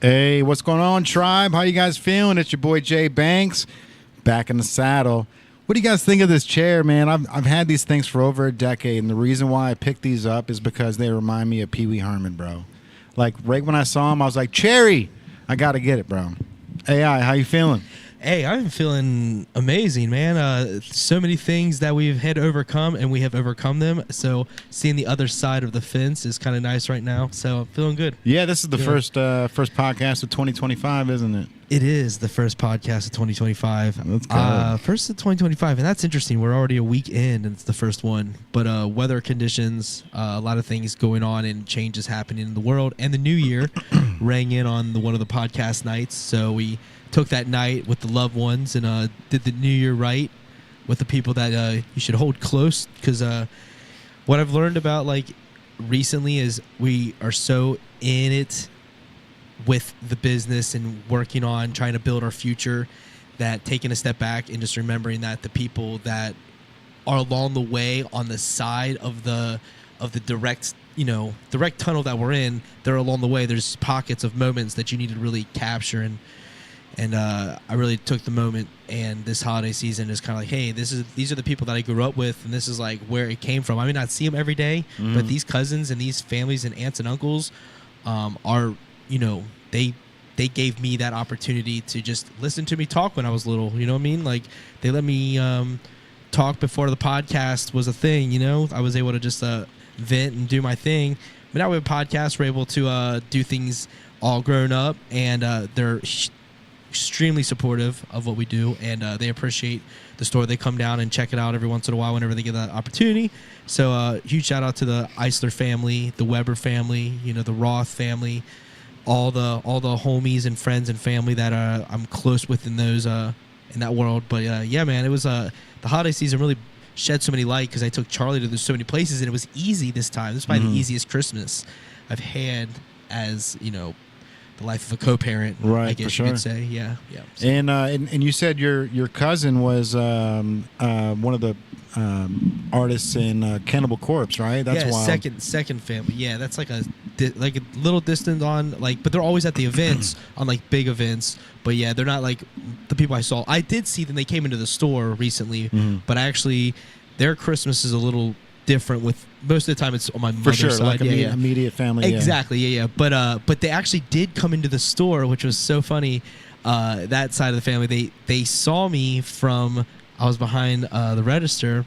Hey, what's going on, tribe? How you guys feeling? It's your boy Jay Banks, back in the saddle. What do you guys think of this chair, man? I've had these things for over a decade, and the reason why I picked these up is because they remind me of Pee Wee Herman, bro. Like, right when I saw him, I was like, Cherry, I got to get it, bro. AI, how you feeling? Hey, I'm feeling amazing, man. So many things that we've had to overcome, and we have overcome them. So seeing the other side of the fence is kind of nice right now. So I'm feeling good. Yeah, this is the first podcast of 2025, isn't it? It is the first podcast of 2025. Let's go. First of 2025, and that's interesting. We're already a week in, and it's the first one. But weather conditions, a lot of things going on, and changes happening in the world. And the new year rang in on one of the podcast nights. So we took that night with the loved ones and did the new year right with the people that you should hold close, because what I've learned about like recently is we are so in it with the business and working on trying to build our future that taking a step back and just remembering that the people that are along the way on the side of the direct tunnel that we're in, they're along the way. There's pockets of moments that you need to really capture, and I really took the moment, and this holiday season is kind of like, hey, these are the people that I grew up with, and this is like where it came from. I may not see them every day, but these cousins and these families and aunts and uncles are, they gave me that opportunity to just listen to me talk when I was little. You know what I mean? Like, they let me talk before the podcast was a thing. I was able to just vent and do my thing. But now we have podcasts. We're able to do things all grown up, and they're extremely supportive of what we do, and they appreciate the store. They come down and check it out every once in a while whenever they get that opportunity. So huge shout out to the Eisler family, the Weber family, the Roth family, all the homies and friends and family that I'm close with in those in that world. But yeah, man, it was the holiday season really shed so many light, because I took Charlie to so many places, and it was easy this time. This is probably the easiest Christmas I've had as the life of a co-parent, right? I guess you could say, yeah. So. And you said your cousin was one of the artists in Cannibal Corpse, right? That's wild. Second family. Yeah, that's like a little distant on but they're always at the events on like big events. But yeah, they're not like the people I saw. I did see them. They came into the store recently, but actually, their Christmas is a little different. With most of the time it's on my mother's side. Like immediate family. Exactly, yeah. But they actually did come into the store, which was so funny. That side of the family, they saw me from, I was behind the register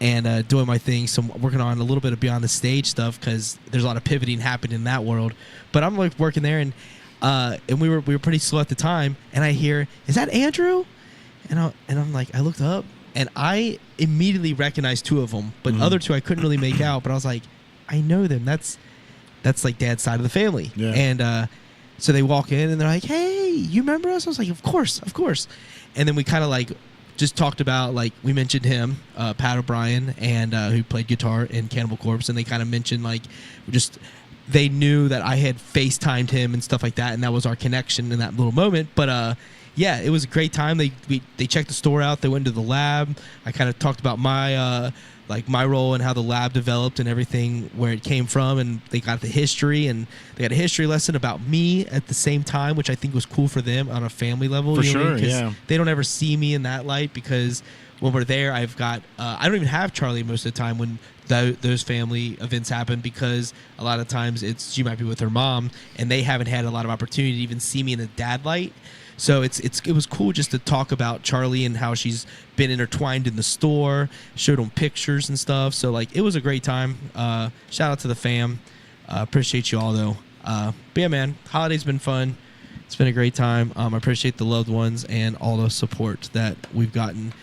and doing my thing. So I'm working on a little bit of beyond the stage stuff, because there's a lot of pivoting happening in that world. But I'm like working there, and we were pretty slow at the time, and I hear, "Is that Andrew?" And I'm like, I looked up, and I immediately recognized two of them, but other two I couldn't really make out. But I was like, I know them. That's like Dad's side of the family. Yeah. And so they walk in, and they're like, "Hey, you remember us?" I was like, Of course. And then we kind of like just talked about, like, we mentioned him, Pat O'Brien, and who played guitar in Cannibal Corpse, and they kind of mentioned like just they knew that I had FaceTimed him and stuff like that, and that was our connection in that little moment. But yeah, it was a great time. They checked the store out. They went to the lab. I kind of talked about my my role and how the lab developed and everything, where it came from, and they got the history, and they got a history lesson about me at the same time, which I think was cool for them on a family level. For sure, yeah. They don't ever see me in that light, because when we're there, I've got I don't even have Charlie most of the time when those family events happen, because a lot of times she might be with her mom, and they haven't had a lot of opportunity to even see me in a dad light. So it was cool just to talk about Charlie and how she's been intertwined in the store, showed them pictures and stuff. So like, it was a great time. Shout out to the fam. Appreciate you all though. But yeah, man, holiday's been fun. It's been a great time. I appreciate the loved ones and all the support that we've gotten.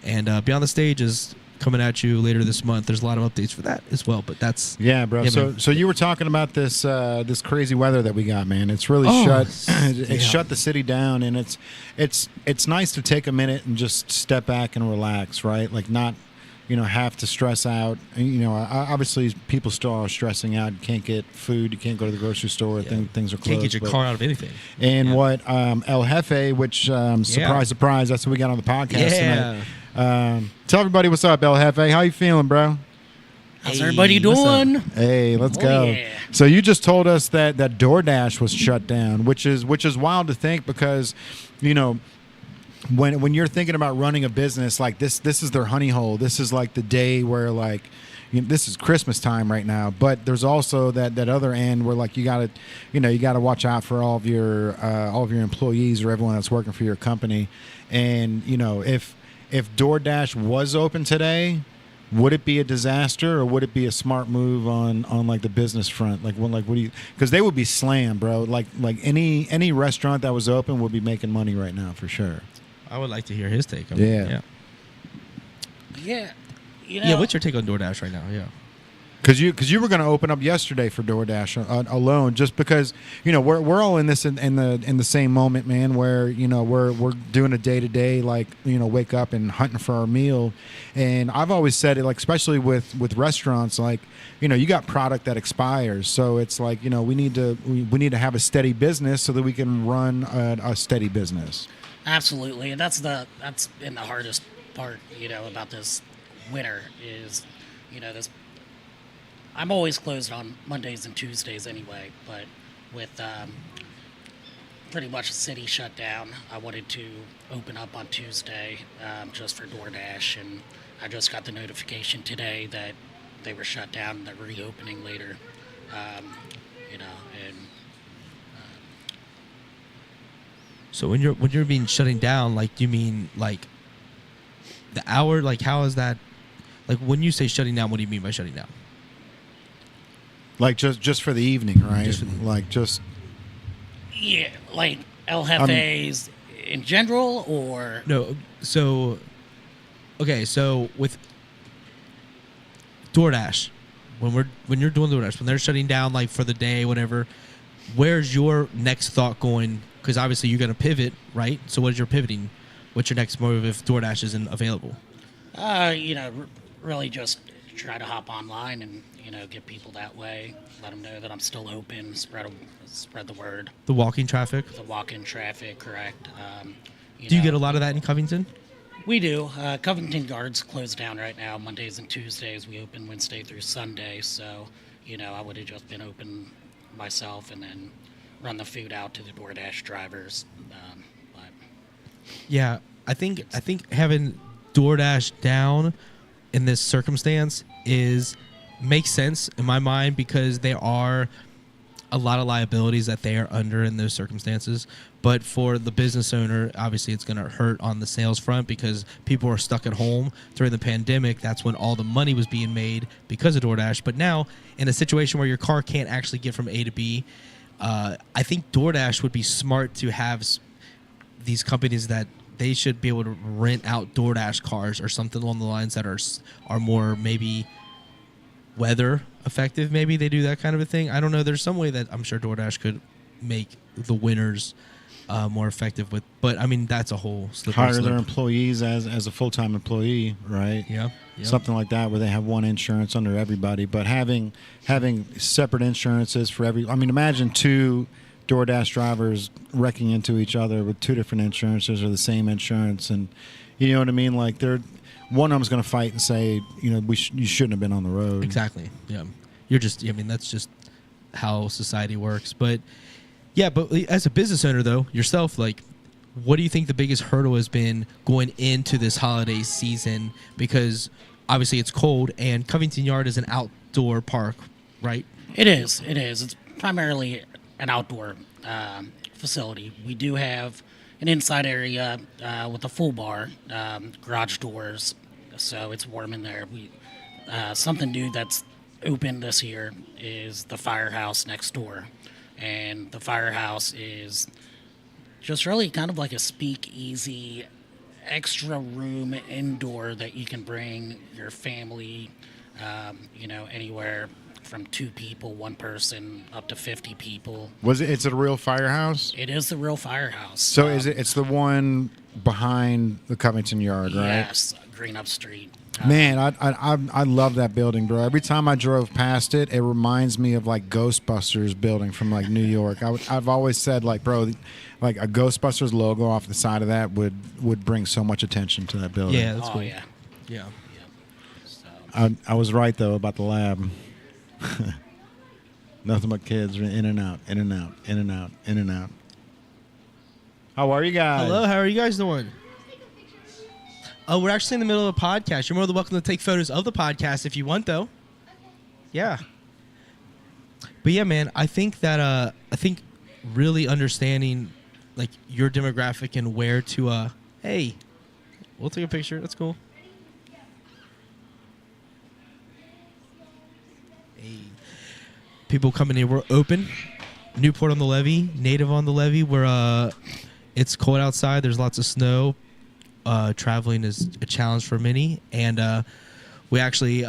And Beyond the Stage is coming at you later this month. There's a lot of updates for that as well, but that's bro. Yeah, so you were talking about this this crazy weather that we got, man. It's really shut the city down, and it's nice to take a minute and just step back and relax, right? Like, not have to stress out. Obviously people still are stressing out. You can't get food, you can't go to the grocery store. Things are closed. Can't get your car out of anything. And what El Jefe, which surprise, that's what we got on the podcast tonight. Tell everybody what's up, El Jefe. How you feeling, bro? How's everybody what's up? doing? Hey, let's go. Yeah. So you just told us that DoorDash was shut down, which is wild to think because, you know, when you're thinking about running a business like this is their honey hole. This is like the day where like, you know, this is Christmas time right now. But there's also that other end where like you gotta watch out for all of your employees or everyone that's working for your company. And you know, if DoorDash was open today, would it be a disaster or would it be a smart move on like the business front? Like what do you? Because they would be slammed, bro. Like any restaurant that was open would be making money right now for sure. I would like to hear his take on Yeah. it. Yeah. You know, Yeah, what's your take on DoorDash right now? Yeah. Because you were going to open up yesterday for DoorDash alone, just because you know we're all in this in the same moment, man. Where you know we're doing a day to day, like you know, wake up and hunting for our meal. And I've always said it, like especially with restaurants, like you know, you got product that expires, so it's like you know we need to have a steady business so that we can run a steady business. absolutely, and that's been the hardest part, you know, about this winter is, you know, this. I'm always closed on Mondays and Tuesdays anyway, but with pretty much the city shut down, I wanted to open up on Tuesday just for DoorDash, and I just got the notification today that they were shut down and they're reopening later. You know, and So when you're being shutting down, like, do you mean like the hour? Like, how is that? Like, when you say shutting down, what do you mean by shutting down? Like just for the evening, right? Just for the- like just yeah, like El Jefe's in general, or No. So, okay. So with DoorDash, when you're doing DoorDash, when they're shutting down, like for the day, whatever, where's your next thought going? Because obviously you're gonna pivot, right? So what is your pivoting? What's your next move if DoorDash isn't available? you know, really just try to hop online and, you know, get people that way, let them know that I'm still open, spread the word. The walking traffic. The walk-in traffic, correct. Do you get a lot of that in Covington? We do. Covington Yard's closed down right now, Mondays and Tuesdays. We open Wednesday through Sunday, so, you know, I would have just been open myself and then run the food out to the DoorDash drivers. But Yeah, I think having DoorDash down in this circumstance makes sense in my mind because there are a lot of liabilities that they are under in those circumstances. But for the business owner, obviously it's going to hurt on the sales front because people are stuck at home during the pandemic. That's when all the money was being made because of DoorDash. But now in a situation where your car can't actually get from A to B, I think DoorDash would be smart to have these companies that they should be able to rent out DoorDash cars or something along the lines that are more maybe weather effective. Maybe they do that kind of a thing. I don't know. There's some way that I'm sure DoorDash could make the winters more effective with. But I mean, that's a whole slippery hire slope. their employees as a full-time employee, right? Yeah. Something like that where they have one insurance under everybody, but having separate insurances for every. I mean, imagine two DoorDash drivers wrecking into each other with two different insurances or the same insurance, and you know what I mean. Like one of them's going to fight and say, you know, you shouldn't have been on the road. Exactly. Yeah. You're just. I mean, that's just how society works. But yeah. But as a business owner, though, yourself, like, what do you think the biggest hurdle has been going into this holiday season? Because obviously it's cold, and Covington Yard is an outdoor park, right? it is. It's primarily an outdoor facility. We do have an inside area with a full bar, garage doors, so it's warm in there. Something new that's open this year is the firehouse next door, and the firehouse is just really kind of like a speakeasy, extra room indoor that you can bring your family, you know, anywhere from 2 people, 1 person, up to 50 people. It's a real firehouse? It is the real firehouse. So it's the one behind the Covington Yard, right? Yes, Green Up Street. Man, I love that building, bro. Every time I drove past it, it reminds me of like Ghostbusters building from like New York. I've always said like, bro, like a Ghostbusters logo off the side of that would bring so much attention to that building. Yeah, that's Oh, cool. yeah. Yeah. So, I was right though about the lab. Nothing but kids in and out, in and out, in and out, in and out. How are you guys? Hello, how are you guys doing? Oh, we're actually in the middle of a podcast. You're more than welcome to take photos of the podcast if you want, though. Yeah. But yeah, man, I think that really understanding like your demographic and where to hey, we'll take a picture. That's cool. Hey. People coming in. We're open. Newport on the Levee, Native on the Levee. We're it's cold outside. There's lots of snow. Traveling is a challenge for many, and we actually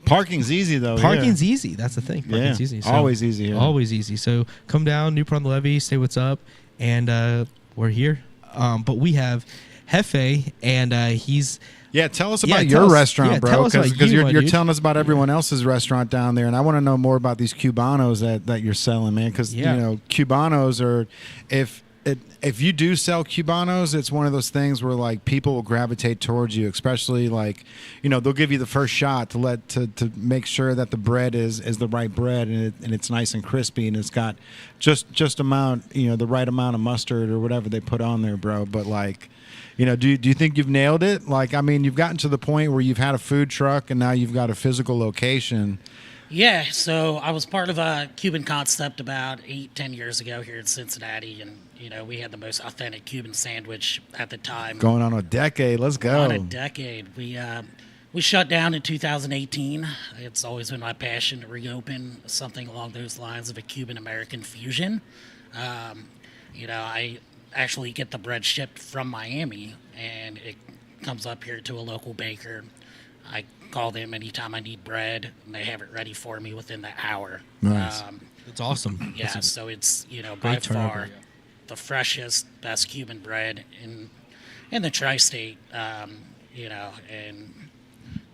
parking's easy though. Parking's easy. That's the thing. Parking's easy. So, always easy here. Always easy. So come down, Newport on the Levee, say what's up, and we're here. But we have Jefe, and he's. Yeah, tell us about your restaurant, bro. Because you're telling us about everyone else's restaurant down there, and I want to know more about these Cubanos that you're selling, man. Because you know, Cubanos are if you do sell Cubanos, it's one of those things where like people will gravitate towards you, especially like, you know, they'll give you the first shot to make sure that the bread is the right bread and it's nice and crispy and it's got just amount, you know, the right amount of mustard or whatever they put on there, bro. But like, you know, do you think you've nailed it? Like, I mean, you've gotten to the point where you've had a food truck and now you've got a physical location. Yeah, so I was part of a Cuban concept about 8-10 years ago here in Cincinnati, and you know, we had the most authentic Cuban sandwich at the time. Going on a decade, let's go. On a decade. We shut down in 2018. It's always been my passion to reopen something along those lines of a Cuban-American fusion. You know, I actually get the bread shipped from Miami, and it comes up here to a local baker. I call them anytime I need bread, and they have it ready for me within the hour. Nice. That's awesome. Yeah, so it's, you know, by far the freshest, best Cuban bread in the tri-state. You know,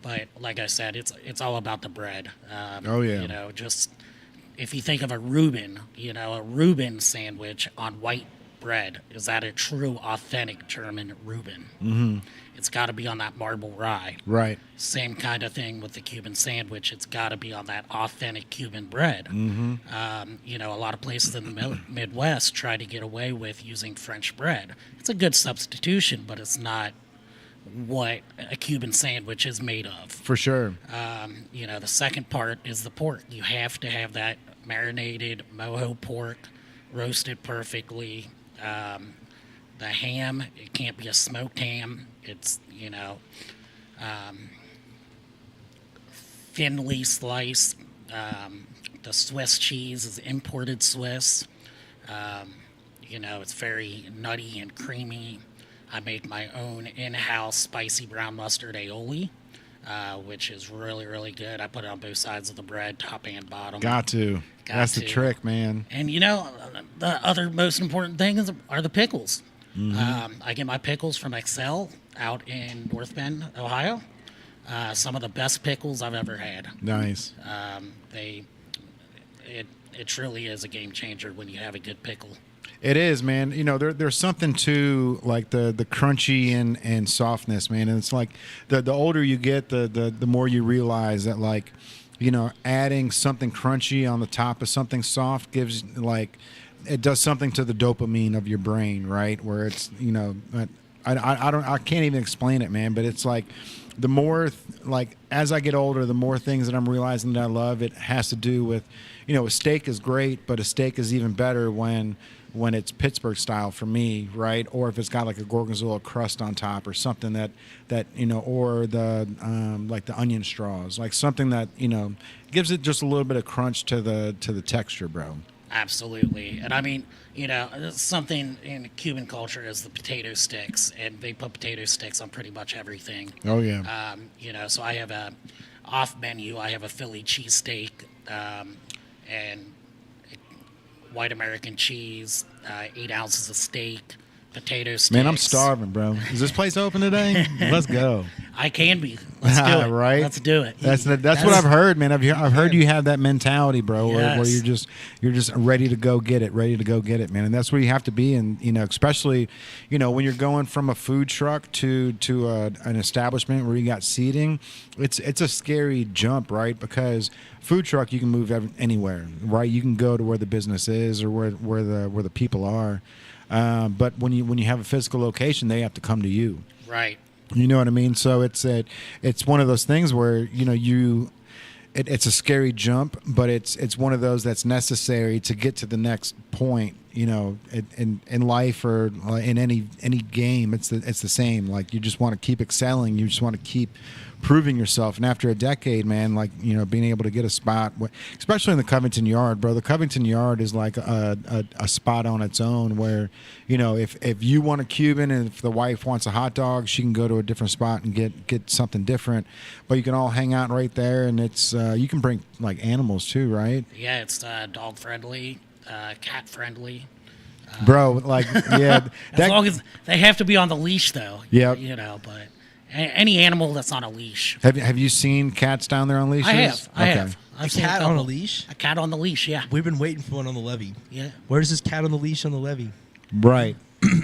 but like I said, it's all about the bread. Oh yeah. You know, just if you think of a Reuben sandwich on white bread, is that a true, authentic German Reuben? Mm-hmm. It's got to be on that marble rye. Right. Same kind of thing with the Cuban sandwich. It's got to be on that authentic Cuban bread. Mm-hmm. You know, a lot of places in the Midwest try to get away with using French bread. It's a good substitution, but it's not what a Cuban sandwich is made of. For sure. You know, the second part is the pork. You have to have that marinated mojo pork, roasted perfectly. The ham, it can't be a smoked ham. It's, you know, thinly sliced. The Swiss cheese is imported Swiss. You know, it's very nutty and creamy. I make my own in-house spicy brown mustard aioli, which is really, really good. I put it on both sides of the bread, top and bottom. That's the trick, man. And, you know, the other most important thing are the pickles. Mm-hmm. I get my pickles from Excel out in North Bend, Ohio. Some of the best pickles I've ever had. Nice. It truly is a game changer when you have a good pickle. It is, man. You know, there's something to like the crunchy and softness, man. And it's like the older you get, the more you realize that, like, you know, adding something crunchy on the top of something soft gives, like, it does something to the dopamine of your brain, right? Where it's, you know, I can't even explain it, man. But it's like the more, like, as I get older, the more things that I'm realizing that I love. It has to do with, you know, a steak is great, but a steak is even better when it's Pittsburgh style for me, right? Or if it's got like a gorgonzola crust on top or something that you know, or the like the onion straws, like something that, you know, gives it just a little bit of crunch to the texture, bro. Absolutely. And I mean, you know, something in Cuban culture is the potato sticks, and they put potato sticks on pretty much everything. Oh yeah. You know, so I have a off menu. I have a Philly cheesesteak and white American cheese, 8 ounces of steak, potato sticks. Man, I'm starving, bro. Is this place open today? Let's go. I can be. Let's do it. Right? Let's do it. That's what I've heard, man. I've heard you have that mentality, bro, where Yes. you're just ready to go get it, man. And that's where you have to be, and especially, when you're going from a food truck to an establishment where you got seating, it's a scary jump, right? Because food truck you can move anywhere, right? You can go to where the business is or where the people are, but when you have a physical location, they have to come to you. Right. You know what I mean? So it's one of those things where it's a scary jump, but it's one of those that's necessary to get to the next point. In life or in any game, it's the same. Like, you just want to keep excelling. You just want to keep proving yourself. And after a decade, man, being able to get a spot, especially in the Covington Yard, bro. The Covington Yard is like a spot on its own where, if you want a Cuban and if the wife wants a hot dog, she can go to a different spot and get something different. But you can all hang out right there, and it's you can bring like animals too, right? Yeah, it's dog friendly, cat friendly. Bro, yeah. As long as they have to be on the leash, though. Yeah. But any animal that's on a leash. Have you seen cats down there on leashes? I have. I've seen cat on a leash? A cat on the leash, yeah. We've been waiting for one on the levee. Yeah. Where's this cat on the leash on the levee? Right.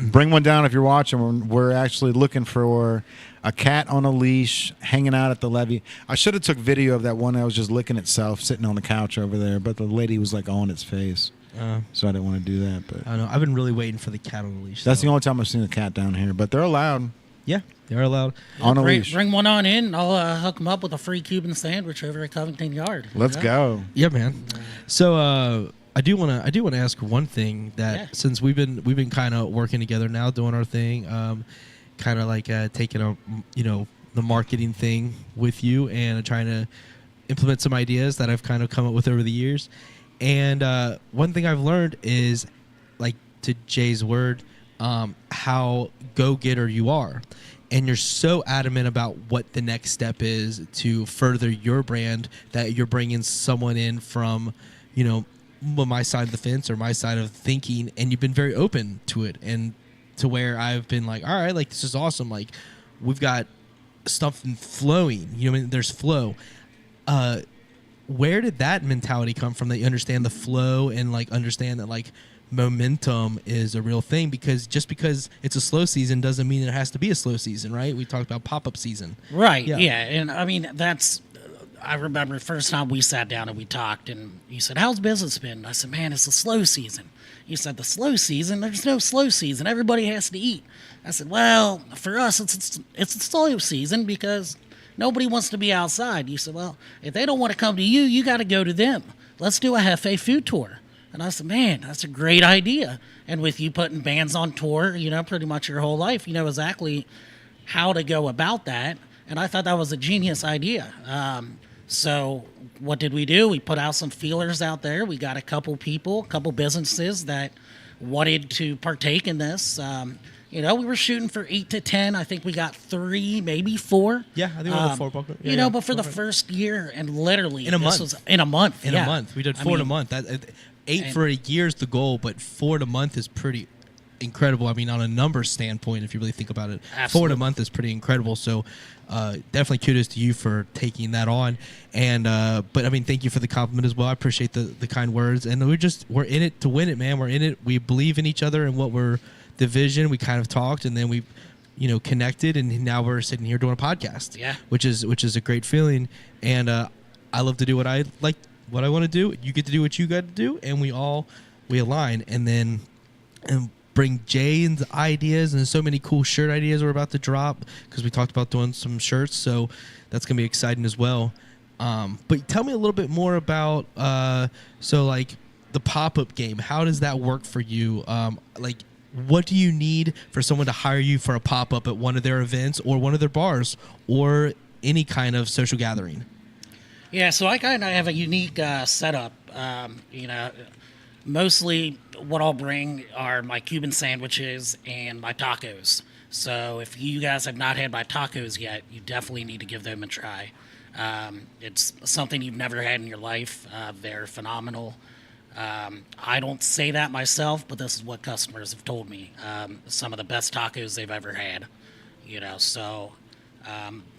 Bring one down if you're watching. We're actually looking for a cat on a leash hanging out at the levee. I should have took video of that one that was just licking itself sitting on the couch over there, but the lady was like on its face. So I didn't want to do that. But I don't know. I've been really waiting for the cat on the leash. That's the only time I've seen a cat down here, but they're allowed. Yeah, they're allowed. On a leash. Bring one on in. I'll hook them up with a free Cuban sandwich over at Covington Yard. Let's go. Yeah, man. So I do want to ask one thing that since we've been kind of working together now, doing our thing, kind of like taking the marketing thing with you and trying to implement some ideas that I've kind of come up with over the years. And one thing I've learned is, like, to Jay's word, how go-getter you are. And you're so adamant about what the next step is to further your brand that you're bringing someone in from, my side of the fence or my side of thinking, and you've been very open to it, and to where I've been like, all right, like, this is awesome. Like, we've got something flowing. There's flow. Where did that mentality come from, that you understand the flow and like understand that like momentum is a real thing? Because just because it's a slow season doesn't mean it has to be a slow season, right? We talked about pop-up season. Right, yeah. And I mean, I remember the first time we sat down and we talked, and you said, how's business been? I said, man, it's a slow season. You said, the slow season? There's no slow season. Everybody has to eat. I said, well, for us, it's a slow season because nobody wants to be outside. You said, well, if they don't want to come to you, you got to go to them. Let's do a Jefe food tour. And I said, man, that's a great idea. And with you putting bands on tour, pretty much your whole life, you know exactly how to go about that. And I thought that was a genius idea. So what did we do? We put out some feelers out there. We got a couple businesses that wanted to partake in this. We were shooting for 8 to 10. I think we got 3, maybe 4. Yeah, I think we got 4. But for the first year, and literally in a month. Was in a month. In a month, we did 4 in a month. 8 for a year is the goal, but 4 in a month is pretty incredible. I mean, on a numbers standpoint, if you really think about it, Absolutely. 4 in a month is pretty incredible. So, definitely kudos to you for taking that on. And but I mean, thank you for the compliment as well. I appreciate the kind words. And we're in it to win it, man. We're in it. We believe in each other and what we're. The vision, we kind of talked, and then we connected, and now we're sitting here doing a podcast. Yeah, which is a great feeling. And I love to do what I like, what I want to do. You get to do what you got to do, and we align, and bring Jay's ideas, and so many cool shirt ideas we're about to drop because we talked about doing some shirts, so that's gonna be exciting as well. But tell me a little bit more about like the pop-up game. How does that work for you? What do you need for someone to hire you for a pop-up at one of their events or one of their bars or any kind of social gathering? Yeah, so I kind of have a unique setup. Mostly what I'll bring are my Cuban sandwiches and my tacos. So if you guys have not had my tacos yet, you definitely need to give them a try. It's something you've never had in your life. They're phenomenal. I don't say that myself, but this is what customers have told me. Some of the best tacos they've ever had, so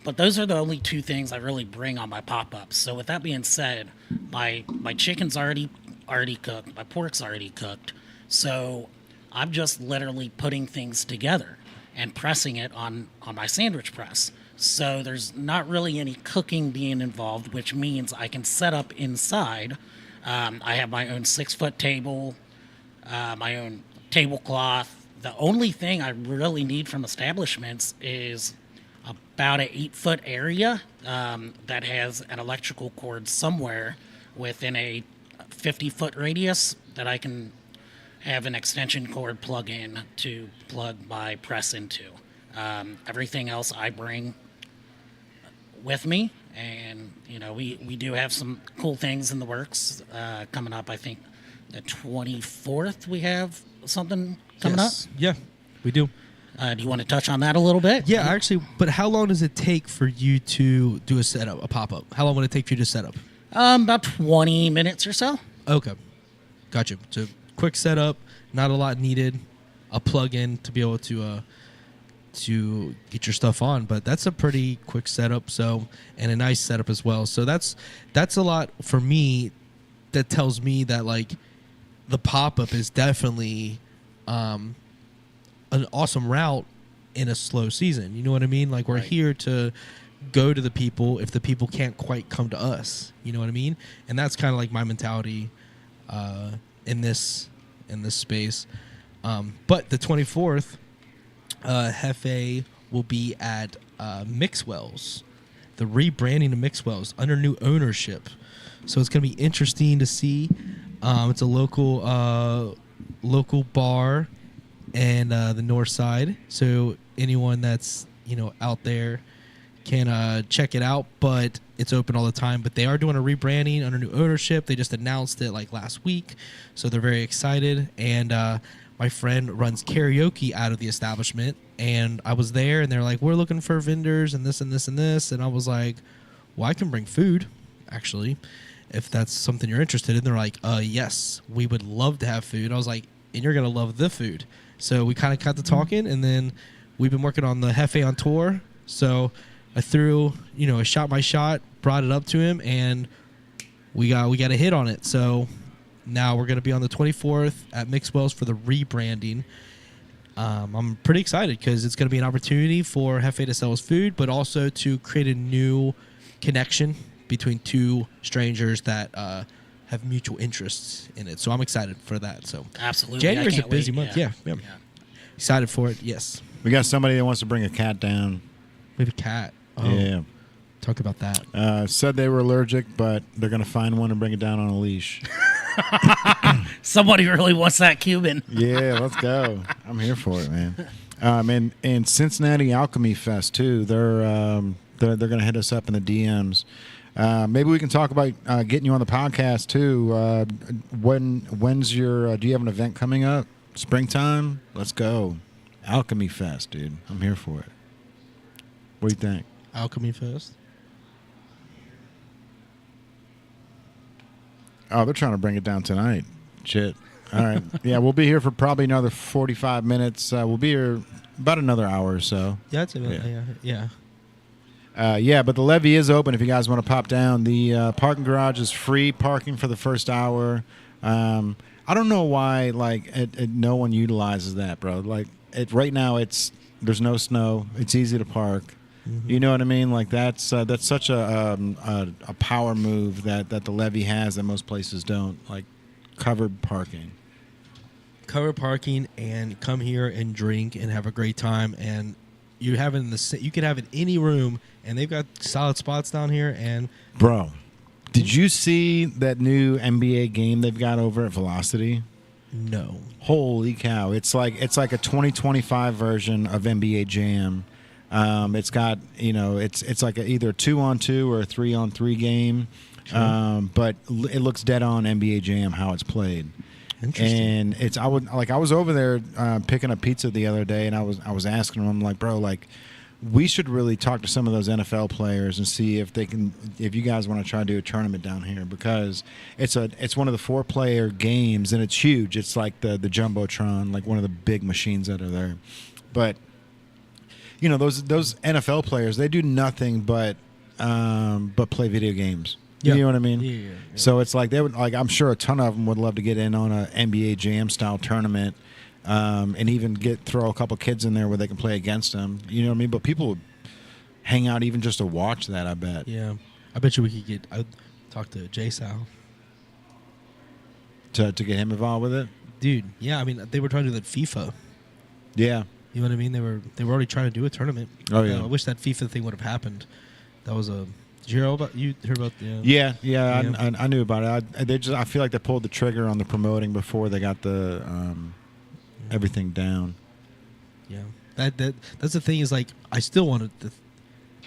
But those are the only two things I really bring on my pop-ups. So with that being said, my chicken's already cooked, my pork's already cooked. So I'm just literally putting things together and pressing it on my sandwich press. So there's not really any cooking being involved, which means I can set up inside. I have my own 6-foot table, my own tablecloth. The only thing I really need from establishments is about an 8-foot area that has an electrical cord somewhere within a 50-foot radius that I can have an extension cord plug in to plug my press into. Everything else I bring with me, and we do have some cool things in the works coming up. I think the 24th we have something coming up. Yeah, we do. Do you want to touch on that a little bit? Yeah, actually, but how long does it take for you to do a setup, a pop-up? How long would it take for you to set up? About 20 minutes or so. Okay, gotcha. So quick setup, not a lot needed, a plug-in to be able to get your stuff on, but that's a pretty quick setup. So, and a nice setup as well. So that's a lot for me. That tells me that like the pop-up is definitely an awesome route in a slow season. You know what I mean? Like we're here to go to the people if the people can't quite come to us. You know what I mean? And that's kind of like my mentality in this space. But the 24th, Jefe will be at Mixwell's, the rebranding of Mixwell's under new ownership. So it's going to be interesting to see. It's a local bar and the north side. So anyone that's out there can check it out. But it's open all the time. But they are doing a rebranding under new ownership. They just announced it like last week, so they're very excited. And my friend runs karaoke out of the establishment, and I was there, and they're like, "We're looking for vendors and this and this and this," and I was like, "Well, I can bring food, actually, if that's something you're interested in." They're like, yes, we would love to have food. I was like, "And you're gonna love the food." So we kind of got to talking, and then we've been working on the Jefe on tour. So I threw, I shot my shot, brought it up to him, and we got a hit on it. So now we're going to be on the 24th at Mixwell's for the rebranding. I'm pretty excited because it's going to be an opportunity for Jefe to sell his food, but also to create a new connection between two strangers that have mutual interests in it. So I'm excited for that. So absolutely, January's a busy month. Yeah. Excited for it. Yes. We got somebody that wants to bring a cat down. We have a cat. Oh, yeah. Talk about that. Said they were allergic, but they're going to find one and bring it down on a leash. Somebody really wants that Cuban. Yeah, let's go. I'm here for it, man. And Cincinnati Alchemy Fest too. They're going to hit us up in the DMs. Maybe we can talk about getting you on the podcast too. When's your? Do you have an event coming up? Springtime? Let's go. Alchemy Fest, dude. I'm here for it. What do you think? Alchemy Fest. Oh, they're trying to bring it down tonight. Shit. All right. Yeah, we'll be here for probably another 45 minutes. We'll be here about another hour or so. Yeah, that's about yeah. But the levee is open if you guys want to pop down. The parking garage is free parking for the first hour. I don't know why no one utilizes that, bro. Like right now there's no snow. It's easy to park. Mm-hmm. You know what I mean? Like that's such a power move that the levee has that most places don't. Like covered parking. Covered parking, and come here and drink and have a great time. And you have it you can have it in any room, and they've got solid spots down here. And bro, did you see that new NBA game they've got over at Velocity? No. Holy cow! It's like a 2025 version of NBA Jam. It's got it's like either a 2-on-2 or a 3-on-3 game, but it looks dead on NBA Jam how it's played. Interesting. And I was over there picking up pizza the other day, and I was asking them, I'm like, bro, like we should really talk to some of those NFL players and see if you guys want to try to do a tournament down here, because it's one of the 4-player games and it's huge. It's like the Jumbotron, like one of the big machines that are there, but. those NFL players, they do nothing but play video games. Yeah. You know what I mean? Yeah. So it's like they would I'm sure a ton of them would love to get in on a NBA Jam style tournament, and even throw a couple kids in there where they can play against them. You know what I mean? But people would hang out even just to watch that. I bet. Yeah, I bet you we could get. I'd talk to Jay Sal to get him involved with it. Dude, yeah. I mean, they were trying to do that FIFA. Yeah. You know what I mean? They were already trying to do a tournament. Oh yeah. I wish that FIFA thing would have happened. That was a. Did you hear about? You heard about? Yeah. I knew about it. I feel like they pulled the trigger on the promoting before they got the everything down. Yeah. That's the thing is like I still wanted to,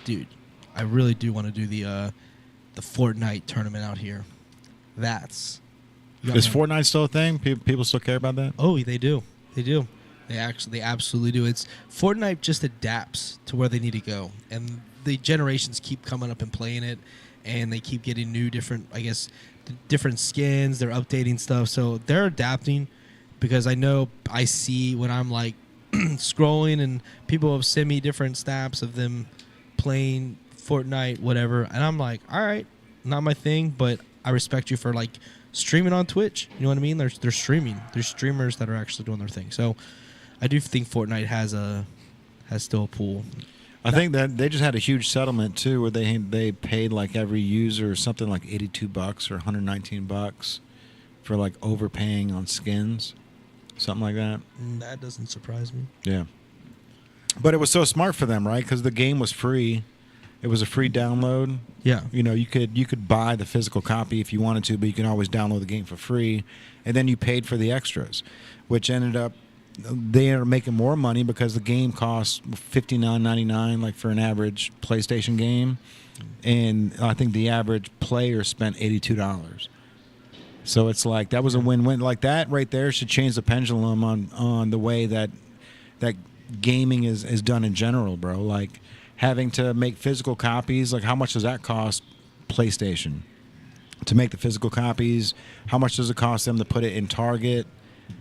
dude. I really do want to do the Fortnite tournament out here. Is Fortnite still a thing? People still care about that? Oh, they do. They do. They absolutely do. It's Fortnite just adapts to where they need to go, and the generations keep coming up and playing it, and they keep getting new, different skins. They're updating stuff, so they're adapting. Because I see when I'm like scrolling and people have sent me different snaps of them playing Fortnite, whatever, and I'm like, all right, not my thing, but I respect you for like streaming on Twitch. You know what I mean? They're streaming. There's streamers that are actually doing their thing. So I do think Fortnite has still a pool. I think that they just had a huge settlement too, where they paid like every user something like $82 or $119 for like overpaying on skins, something like that. That doesn't surprise me. Yeah, but it was so smart for them, right? Because the game was free. It was a free download. Yeah. You could buy the physical copy if you wanted to, but you can always download the game for free, and then you paid for the extras, which ended up they ended up making more money because the game cost $59.99 like for an average PlayStation game, and I think the average player spent $82. So it's like that was a win-win. Like that right there should change the pendulum on the way that gaming is done in general, bro. Like having to make physical copies, like how much does that cost PlayStation to make the physical copies? How much does it cost them to put it in Target?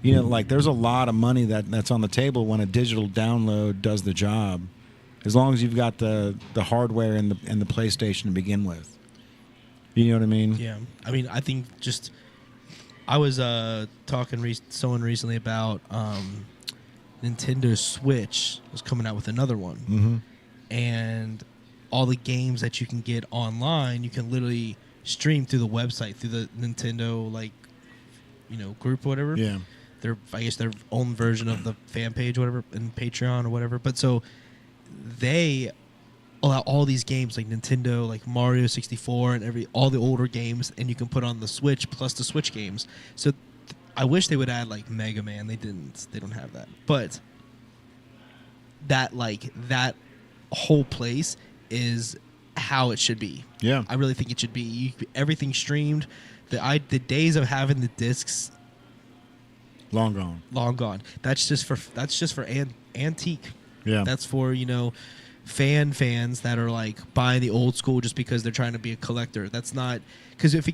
You know, like there's a lot of money that's on the table when a digital download does the job, as long as you've got the hardware and the PlayStation to begin with. You know what I mean? Yeah. I mean, I think just I was talking to someone recently about Nintendo Switch was coming out with another one. Mm-hmm. And all the games that you can get online, you can literally stream through the website, through the Nintendo group or whatever. Yeah. I guess their own version of the fan page or whatever, and Patreon or whatever. But so they allow all these games like Nintendo, like Mario 64 and all the older games, and you can put on the Switch plus the Switch games. So I wish they would add like Mega Man. They didn't. They don't have that. But that whole place is how it should be. Yeah. I really think it should be. Everything streamed. The days of having the discs long gone. That's just for antique. Yeah. That's for fans that are like buying the old school just because they're trying to be a collector. That's not because if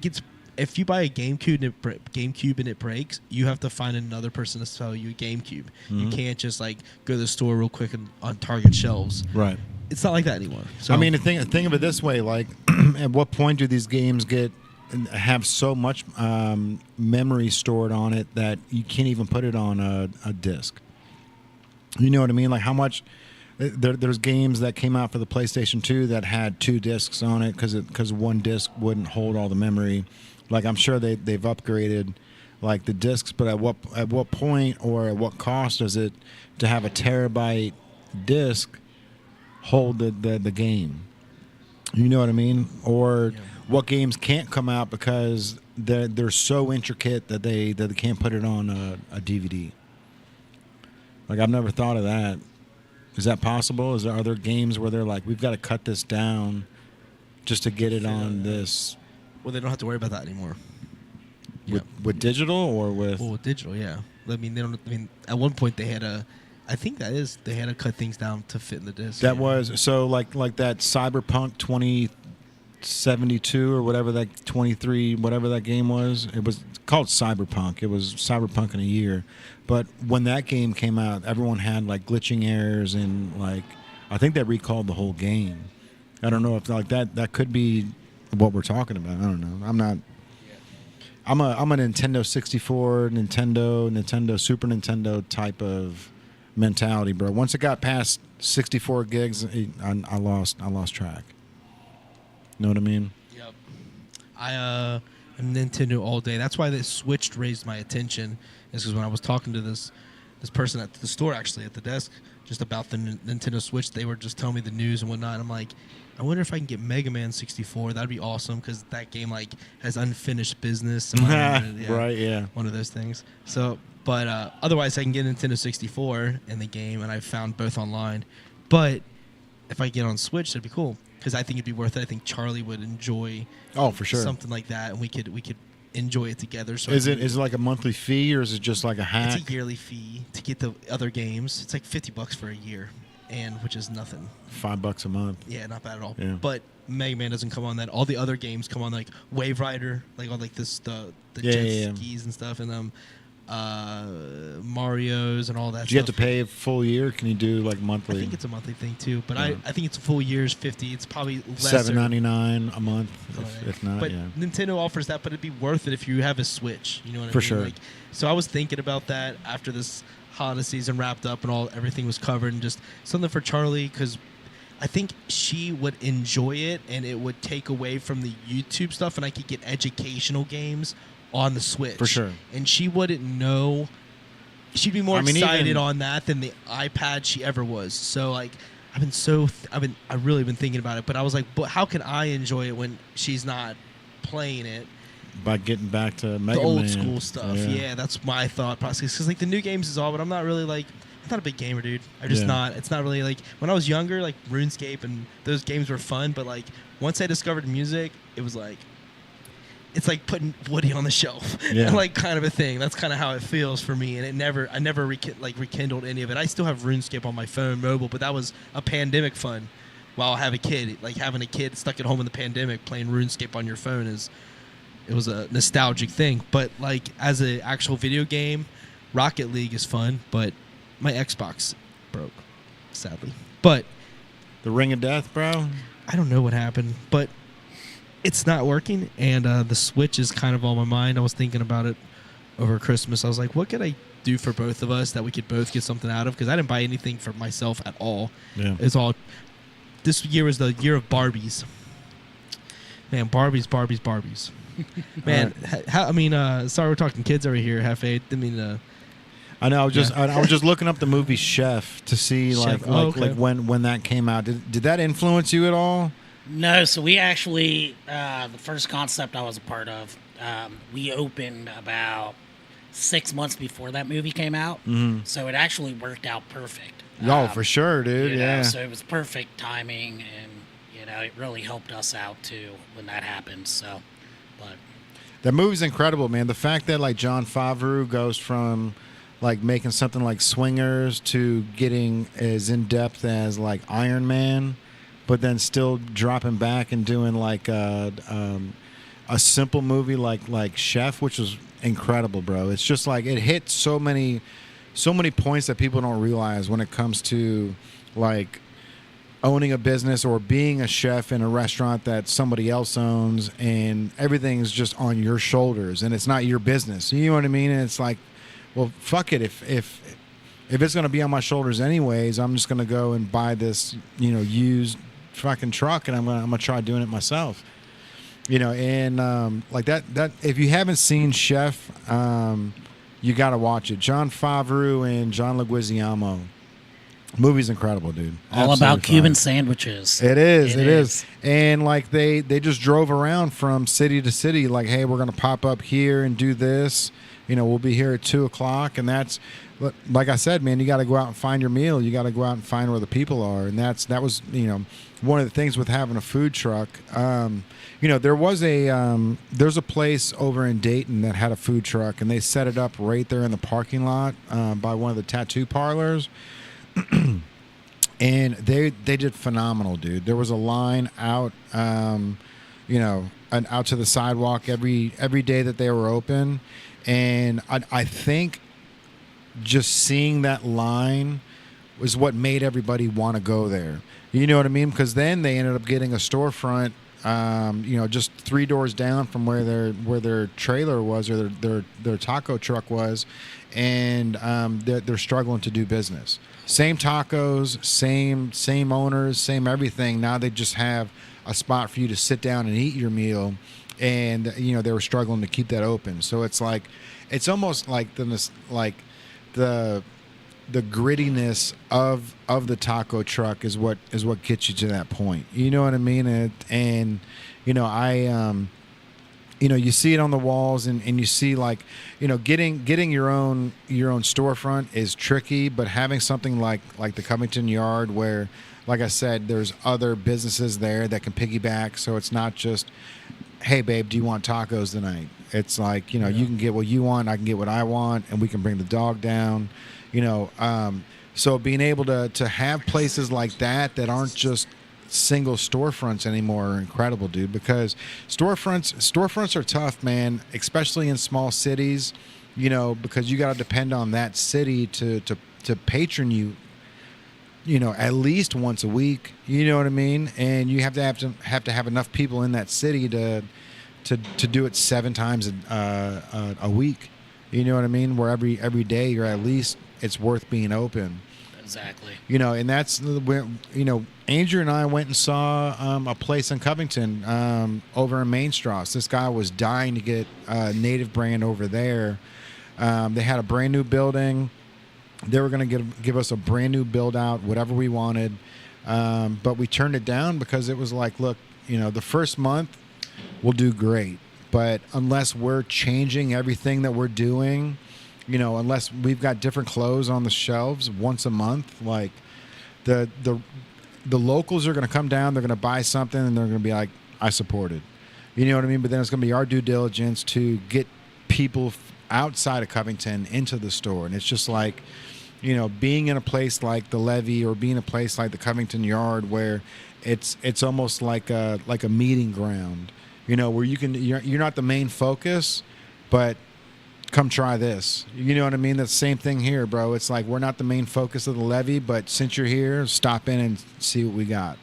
you buy a GameCube and it breaks, you have to find another person to sell you a GameCube. Mm-hmm. You can't just like go to the store real quick and on Target shelves. Right. It's not like that anymore. So I mean, think of it this way: like, at what point do these games have so much memory stored on it that you can't even put it on a disc? You know what I mean? Like how much there's games that came out for the PlayStation 2 that had 2 discs on it because one disc wouldn't hold all the memory. Like I'm sure they've upgraded like the discs, but at what point or at what cost does it to have a terabyte disc hold the game? You know what I mean? Or what games can't come out because they're so intricate that they can't put it on a DVD. Like I've never thought of that. Is that possible? Are there games where they're like, we've got to cut this down just to get it on this? Well, they don't have to worry about that anymore. With digital or with? Well, with digital, yeah. I mean, they don't. I mean, at one point they had they had to cut things down to fit in the disc. That was so like that Cyberpunk 2072 or whatever that 23 whatever that game was. It was called Cyberpunk. It was Cyberpunk in a year. But when that game came out, everyone had like glitching errors and like I think they recalled the whole game. I don't know if like that could be what we're talking about. I don't know. I'm not. I'm a Nintendo 64, Nintendo Super Nintendo type of mentality, bro. Once it got past 64 gigs, I lost track. Know what I mean? Yep. I'm Nintendo all day. That's why the Switch raised my attention. Is because when I was talking to this person at the store, actually at the desk, just about the Nintendo Switch, they were just telling me the news and whatnot. And I'm like, I wonder if I can get Mega Man 64. That'd be awesome because that game like has unfinished business. Right? Yeah. One of those things. So, but otherwise, I can get Nintendo 64 in the game, and I found both online. But if I get on Switch, that'd be cool because I think it'd be worth it. I think Charlie would enjoy. Oh, for sure. Something like that, and we could enjoy it together. So is it like a monthly fee or is it just like a hack? It's a yearly fee to get the other games. It's like $50 for a year, and which is nothing. $5 a month. Yeah, not bad at all. Yeah. But Mega Man doesn't come on that. All the other games come on like Wave Rider, like on like the jet skis and stuff, and Mario's and all that. Do you have to pay a full year? Can you do like monthly? I think it's a monthly thing too, but I think it's a full year's $50. It's probably less. $7.99 a month, if not. But yeah. Nintendo offers that, but it'd be worth it if you have a Switch. You know what I mean? For sure. Like, so I was thinking about that after this holiday season wrapped up and everything was covered, and just something for Charlie because I think she would enjoy it, and it would take away from the YouTube stuff, and I could get educational games on the Switch. For sure. And she wouldn't know. She'd be more excited on that than the iPad she ever was. So like, I've really been thinking about it, but I was like, but how can I enjoy it when she's not playing it? By getting back to Mega the old Man. school stuff. Yeah, that's my thought process. Because like the new games is all, but I'm not really like. I'm not a big gamer, dude. I'm just not. It's not really like when I was younger, like RuneScape and those games were fun. But like once I discovered music, it was like it's like putting Woody on the shelf, like kind of a thing. That's kind of how it feels for me. And I never rekindled any of it. I still have RuneScape on my phone, mobile, but that was a pandemic fun. While I have a kid, like having a kid stuck at home in the pandemic, playing RuneScape on your phone it was a nostalgic thing. But like as an actual video game, Rocket League is fun, but my Xbox broke, sadly. But the Ring of Death, bro. I don't know what happened, but it's not working, and the Switch is kind of on my mind. I was thinking about it over Christmas. I was like, what could I do for both of us that we could both get something out of? Because I didn't buy anything for myself at all. Yeah. It's all. This year was the year of Barbies. Man, Barbies. Man, sorry we're talking kids over here, Jefe. I mean, I know. I was just looking up the movie Chef to see like when that came out. Did that influence you at all? No. So we actually the first concept I was a part of, we opened about 6 months before that movie came out. Mm-hmm. So it actually worked out perfect. For sure, dude. Yeah. So it was perfect timing, and it really helped us out too when that happened. So, but that movie's incredible, man. The fact that like Jon Favreau goes from like making something like Swingers to getting as in depth as like Iron Man, but then still dropping back and doing like a simple movie like Chef, which was incredible, bro. It's just like it hit so many points that people don't realize when it comes to like owning a business or being a chef in a restaurant that somebody else owns, and everything's just on your shoulders and it's not your business. You know what I mean? And it's like, well, fuck it. If it's going to be on my shoulders anyways, I'm just going to go and buy this, used fucking truck, and I'm going to try doing it myself. And like that if you haven't seen Chef, you got to watch it. Jon Favreau and John Leguizamo. Movie's incredible, dude. All about Cuban sandwiches. It is. And like they just drove around from city to city like, hey, we're going to pop up here and do this. We'll be here at 2:00, and that's like I said, man. You got to go out and find your meal. You got to go out and find where the people are, and that was one of the things with having a food truck. There's a place over in Dayton that had a food truck, and they set it up right there in the parking lot by one of the tattoo parlors. And they did phenomenal, dude. There was a line out, and out to the sidewalk every day that they were open, and I think just seeing that line was what made everybody want to go there. You know what I mean? Because then they ended up getting a storefront, just 3 doors down from where their trailer was, or their taco truck was, and they're struggling to do business. Same tacos, same owners, same everything. Now they just have a spot for you to sit down and eat your meal, and they were struggling to keep that open. So it's almost like the grittiness of the taco truck is what gets you to that point. You know what I mean? And you see it on the walls, and you see getting your own storefront is tricky, but having something like the Covington Yard, where, like I said, there's other businesses there that can piggyback. So it's not just, hey babe, do you want tacos tonight? It's like, you can get what you want, I can get what I want, and we can bring the dog down. So being able to have places like that aren't just single storefronts anymore are incredible, dude, because storefronts are tough, man, especially in small cities, because you got to depend on that city to patron you, at least once a week, you know what I mean? And you have to have enough people in that city to do it 7 times a week. You know what I mean? Where every day you're at least, it's worth being open. Exactly. And that's where, Andrew and I went and saw a place in Covington over in Main Strasse. This guy was dying to get a native brand over there. They had a brand new building. They were going to give us a brand new build out, whatever we wanted. But we turned it down because it was like, look, the first month we'll do great. But unless we're changing everything that we're doing, unless we've got different clothes on the shelves once a month, like the locals are going to come down, they're going to buy something, and they're going to be like, I support it. You know what I mean? But then it's going to be our due diligence to get people outside of Covington into the store. And it's just like, being in a place like the Levee or being in a place like the Covington Yard, where it's almost like a meeting ground, where you're not the main focus, but come try this. You know what I mean? That's the same thing here, bro. It's like, we're not the main focus of the Levee, but since you're here, stop in and see what we got.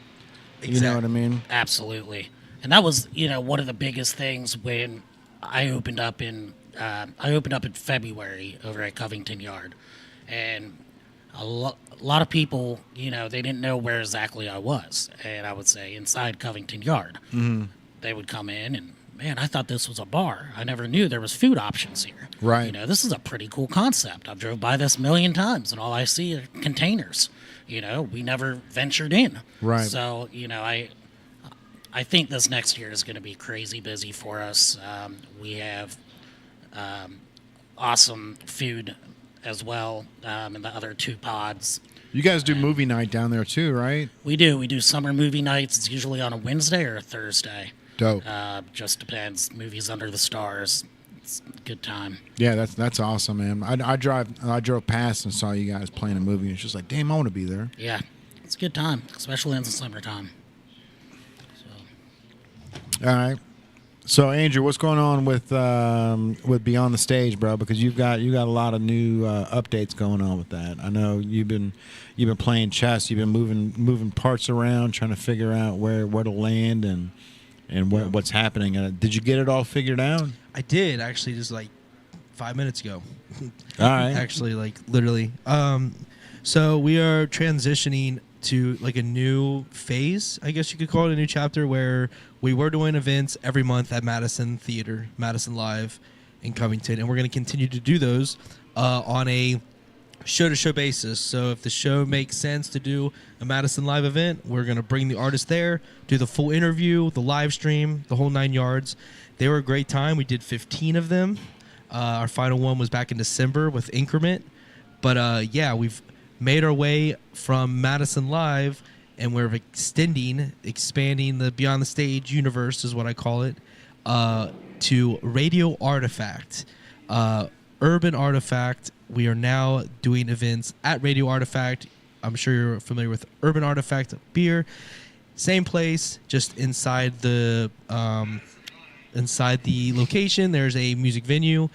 Exactly. You know what I mean? Absolutely. And that was, one of the biggest things when I opened up in February over at Covington Yard. And a lot of people, they didn't know where exactly I was. And I would say inside Covington Yard. Mm-hmm. They would come in and, man, I thought this was a bar. I never knew there was food options here. Right. This is a pretty cool concept. I've drove by this 1,000,000 times, and all I see are containers. We never ventured in. Right. So, I think this next year is going to be crazy busy for us. We have awesome food as well in the other 2 pods. You guys do movie night down there too, right? We do. We do summer movie nights. It's usually on a Wednesday or a Thursday. Dope. Just depends. Movies under the stars. It's a good time. Yeah, that's awesome, man. I drove past and saw you guys playing a movie, and it's just like, damn, I want to be there. Yeah, it's a good time, especially in the summertime. All right. So, Andrew, what's going on with Beyond the Stage, bro? Because you got a lot of new updates going on with that. I know you've been playing chess. You've been moving parts around, trying to figure out where to land and what's happening. Did you get it all figured out? I did, actually, just like 5 minutes ago. All right. Actually, like literally. So we are transitioning to like a new phase, I guess you could call it, a new chapter, where we were doing events every month at Madison Theater, Madison Live in Covington, and we're going to continue to do those on a show-to-show basis. So if the show makes sense to do a Madison Live event, we're going to bring the artist there, do the full interview, the live stream, the whole 9 yards. They were a great time. We did 15 of them. Our final one was back in December with Increment. But yeah, we've made our way from Madison Live, and we're expanding the Beyond the Stage universe, is what I call it, to Radio Artifact. Urban Artifact. We are now doing events at Radio Artifact. I'm sure you're familiar with Urban Artifact beer. Same place, just inside the location. There's a music venue,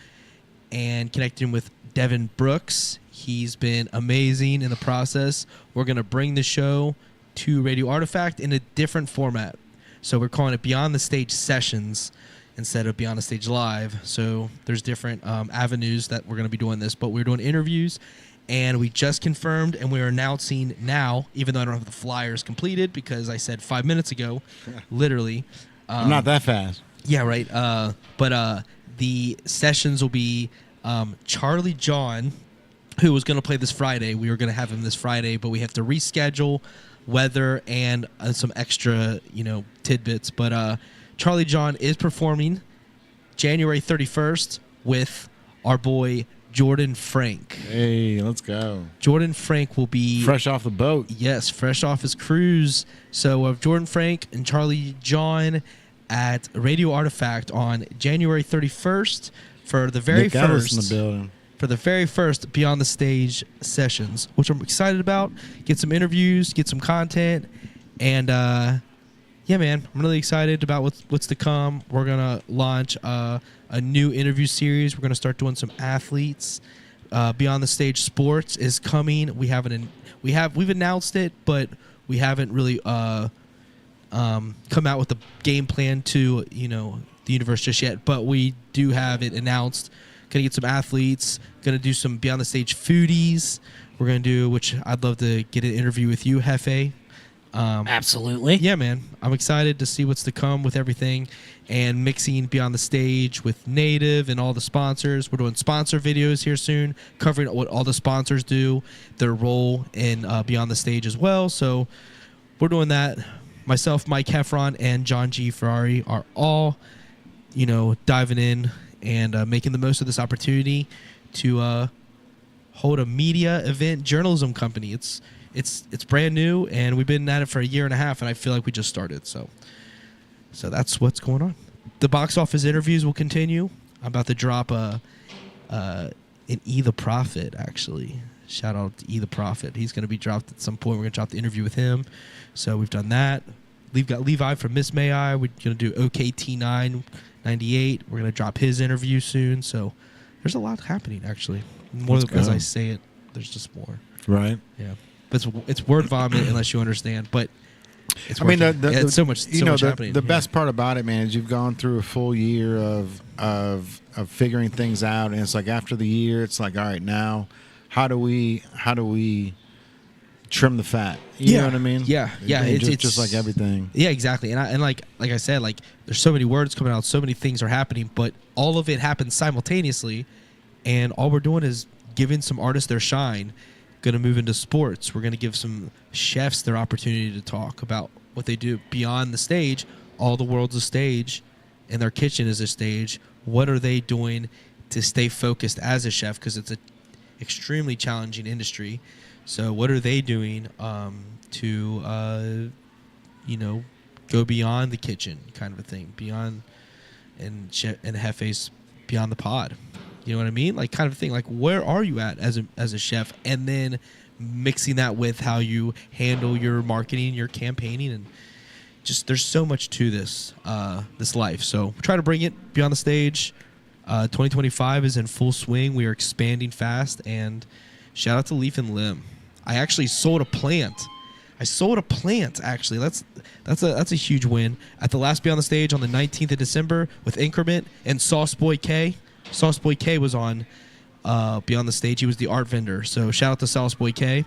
and connecting with Devin Brooks. He's been amazing in the process. We're going to bring the show to Radio Artifact in a different format. So we're calling it Beyond the Stage Sessions instead of Beyond the Stage Live. So there's different avenues that we're going to be doing this. But we're doing interviews, and we just confirmed, and we're announcing now, even though I don't have the flyers completed because I said 5 minutes ago, literally. I'm not that fast. Yeah, right. But the sessions will be Charlie John, who was going to play this Friday. We were going to have him this Friday, but we have to reschedule weather and some extra, tidbits. But Charlie John is performing January 31st with our boy Jordan Frank. Hey, let's go. Jordan Frank will be fresh off the boat. Yes, fresh off his cruise. So Jordan Frank and Charlie John at Radio Artifact on January 31st for the very Nick Ellis first in the building. For the very first Beyond the Stage sessions, which I'm excited about. Get some interviews, get some content, and yeah, man, I'm really excited about what's to come. We're gonna launch a new interview series. We're gonna start doing some athletes. Beyond the Stage Sports is coming. We've announced it, but we haven't really come out with the game plan to the universe just yet. But we do have it announced. Gonna get some athletes. Gonna do some Beyond the Stage foodies. We're gonna do, which I'd love to get an interview with you, Jefe. Absolutely. Yeah, man. I'm excited to see what's to come with everything and mixing Beyond the Stage with Native and all the sponsors. We're doing sponsor videos here soon, covering what all the sponsors do, their role in Beyond the Stage as well. So we're doing that. Myself, Mike Heffron, and John G. Ferrari are all, diving in and making the most of this opportunity to hold a media event journalism company. It's brand new, and we've been at it for a year and a half, and I feel like we just started. So that's what's going on. The box office interviews will continue. I'm about to drop an E the Prophet, actually. Shout out to E the Prophet. He's going to be dropped at some point. We're going to drop the interview with him. So we've done that. We've got Levi from Miss May I. We're going to do OKT998. We're going to drop his interview soon. So there's a lot happening, actually. More than as I say it, there's just more. Right. Yeah. But it's word vomit unless you understand. But it's it's so much happening. The best part about it, man, is you've gone through a full year of figuring things out, and it's like after the year, it's like, all right, now how do we trim the fat? You know what I mean? Yeah. It's just like everything. Yeah, exactly. And like I said, like there's so many words coming out, so many things are happening, but all of it happens simultaneously, and all we're doing is giving some artists their shine. Going to move into sports. We're going to give some chefs their opportunity to talk about what they do beyond the stage. All the world's a stage, and their kitchen is a stage. What are they doing to stay focused as a chef? Because it's an extremely challenging industry. So what are they doing to go beyond the kitchen, kind of a thing, beyond and Jefe's beyond the pod. You know what I mean? Like kind of thing. Like where are you at as a chef? And then mixing that with how you handle your marketing, your campaigning, and just there's so much to this life. So try to bring it beyond the stage. 2025 is in full swing. We are expanding fast. And shout out to Leaf and Limb. I actually sold a plant. Actually. That's a huge win at the last Beyond the Stage on the 19th of December with Increment and Sauce Boy K. Sauce Boy K was on Beyond the Stage. He was the art vendor. So shout out to Sauce Boy K.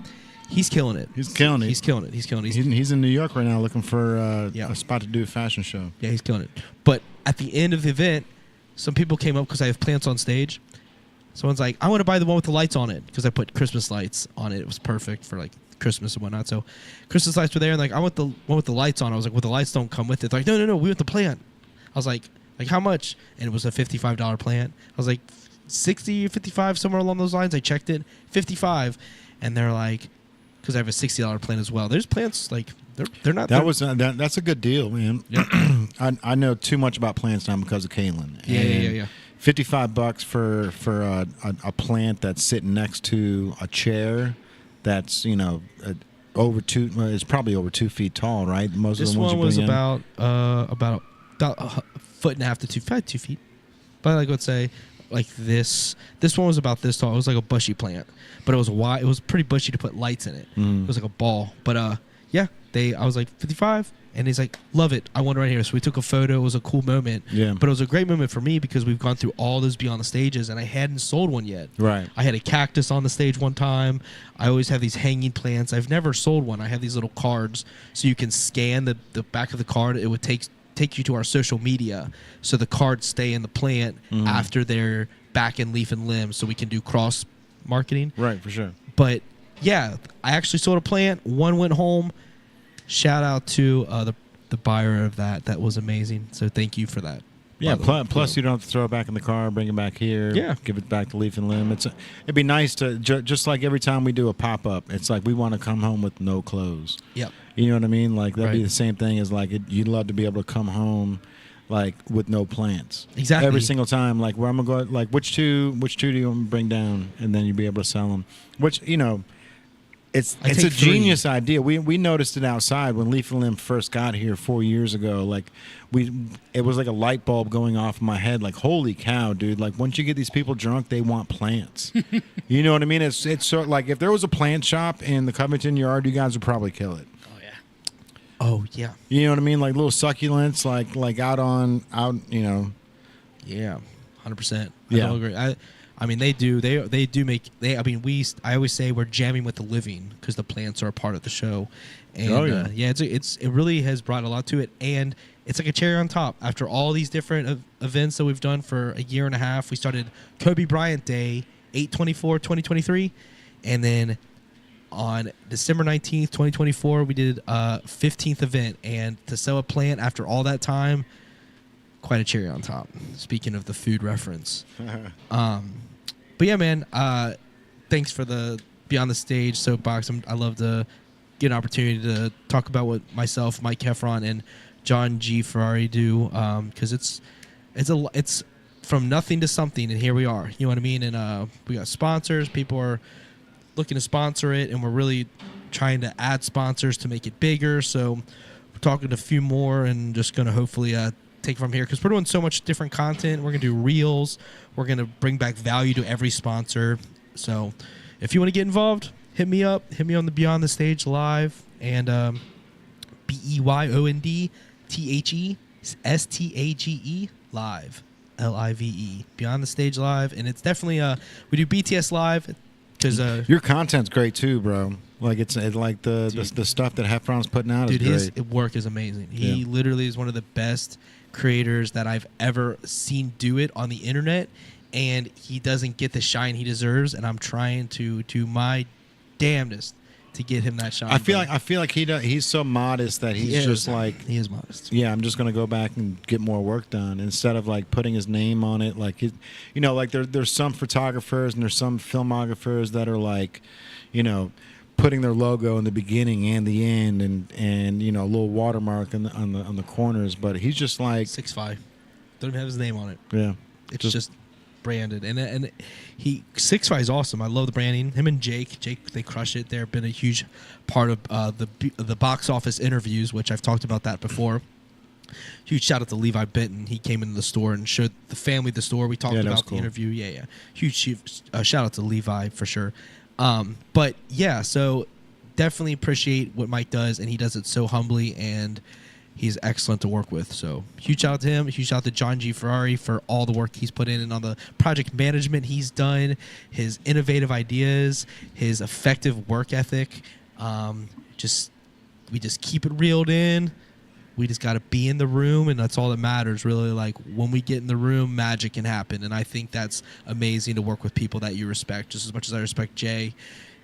He's killing it. He's killing it. He's in New York right now looking for a spot to do a fashion show. Yeah, he's killing it. But at the end of the event, some people came up because I have plants on stage. Someone's like, I want to buy the one with the lights on it because I put Christmas lights on it. It was perfect for like Christmas and whatnot. So Christmas lights were there, and like I want the one with the lights on. I was like, well, the lights don't come with it. They're like, no, we want the plant. I was like how much? And it was a $55 plant. I was like 60, 55, somewhere along those lines. I checked it, 55, and they're like, because I have a $60 plant as well. There's plants like they're not. That's a good deal, man. Yeah. I know too much about plants now because of Kaylin. Yeah. $55 for a plant that's sitting next to a chair that's over two. It's probably over 2 feet tall, right? Most this of the ones one you was bring about a foot and a half to 2 feet. But like let's say like this. This one was about this tall. It was like a bushy plant, but it was wide. It was pretty bushy to put lights in it. It was like a ball. But yeah, I was like 55. And he's like, love it. I want it right here. So we took a photo. It was a cool moment. Yeah. But it was a great moment for me because we've gone through all those Beyond the Stages, and I hadn't sold one yet. Right. I had a cactus on the stage one time. I always have these hanging plants. I've never sold one. I have these little cards, so you can scan the back of the card. It would take you to our social media, so the cards stay in the plant after they're back in leaf and limb, so we can do cross marketing. Right, for sure. But yeah, I actually sold a plant. One went home. Shout out to the buyer of that. That was amazing. So thank you for that. Yeah. Plus, you don't have to throw it back in the car, bring it back here. Yeah. Give it back to leaf and limb. It'd be nice to just like every time we do a pop up. It's like we want to come home with no clothes. Yep. You know what I mean? Like that'd be Right. the same thing as like you'd love to be able to come home like with no plants. Exactly. Every single time. Like where I'm gonna go. Like which two do you want to bring down, and then you'd be able to sell them. Which It's a take genius idea. We noticed it outside when Leaf and Limb first got here 4 years ago. Like it was like a light bulb going off in my head. Like holy cow, dude! Like once you get these people drunk, they want plants. You know what I mean? It's sort of like if there was a plant shop in the Covington Yard, you guys would probably kill it. Oh yeah. Oh yeah. You know what I mean? Like little succulents, like out. Yeah. 100%. Yeah. I don't agree. I mean, they do make. I always say we're jamming with the living because the plants are a part of the show, and it really has brought a lot to it, and it's like a cherry on top. After all these different events that we've done for a year and a half, we started Kobe Bryant Day, 8/24/2023, and then on December 19th, 2024, we did a 15th event, and to sell a plant after all that time, quite a cherry on top. Speaking of the food reference. But yeah, man, thanks for the Beyond the Stage soapbox. I love to get an opportunity to talk about what myself, Mike Heffron, and John G. Ferrari do, because it's from nothing to something, and here we are. You know what I mean? And we got sponsors. People are looking to sponsor it, and we're really trying to add sponsors to make it bigger. So we're talking to a few more, and just going to hopefully take from here because we're doing so much different content. We're gonna do reels. We're gonna bring back value to every sponsor. So if you want to get involved, hit me up. Hit me on the Beyond the Stage Live and BeyondTheStage Live, LIVE, Beyond the Stage Live, and it's definitely we do BTS Live because your content's great too, bro. Like it's like the stuff that Heffron's putting out is great. His work is amazing. He literally is one of the best creators that I've ever seen do it on the internet, and he doesn't get the shine he deserves, and I'm trying to my damnedest to get him that shine. I feel like he's so modest that he is modest. Yeah, I'm just gonna go back and get more work done instead of like putting his name on it. Like like there's some photographers and there's some filmographers that are like, putting their logo in the beginning and the end, and a little watermark on the corners. But he's just like 6'5", don't even have his name on it. Yeah, it's just branded, and he 6'5" is awesome. I love the branding. Him and Jake, they crush it. They've been a huge part of the box office interviews, which I've talked about that before. Huge shout out to Levi Benton. He came into the store and showed the family the store. We talked about the interview. Yeah. Huge shout out to Levi for sure. But yeah, so definitely appreciate what Mike does, and he does it so humbly, and he's excellent to work with. So huge shout out to him. Huge shout out to John G. Ferrari for all the work he's put in and on the project management he's done, his innovative ideas, his effective work ethic. We just keep it reeled in. We just got to be in the room, and that's all that matters, really. Like, when we get in the room, magic can happen, and I think that's amazing to work with people that you respect, just as much as I respect Jay,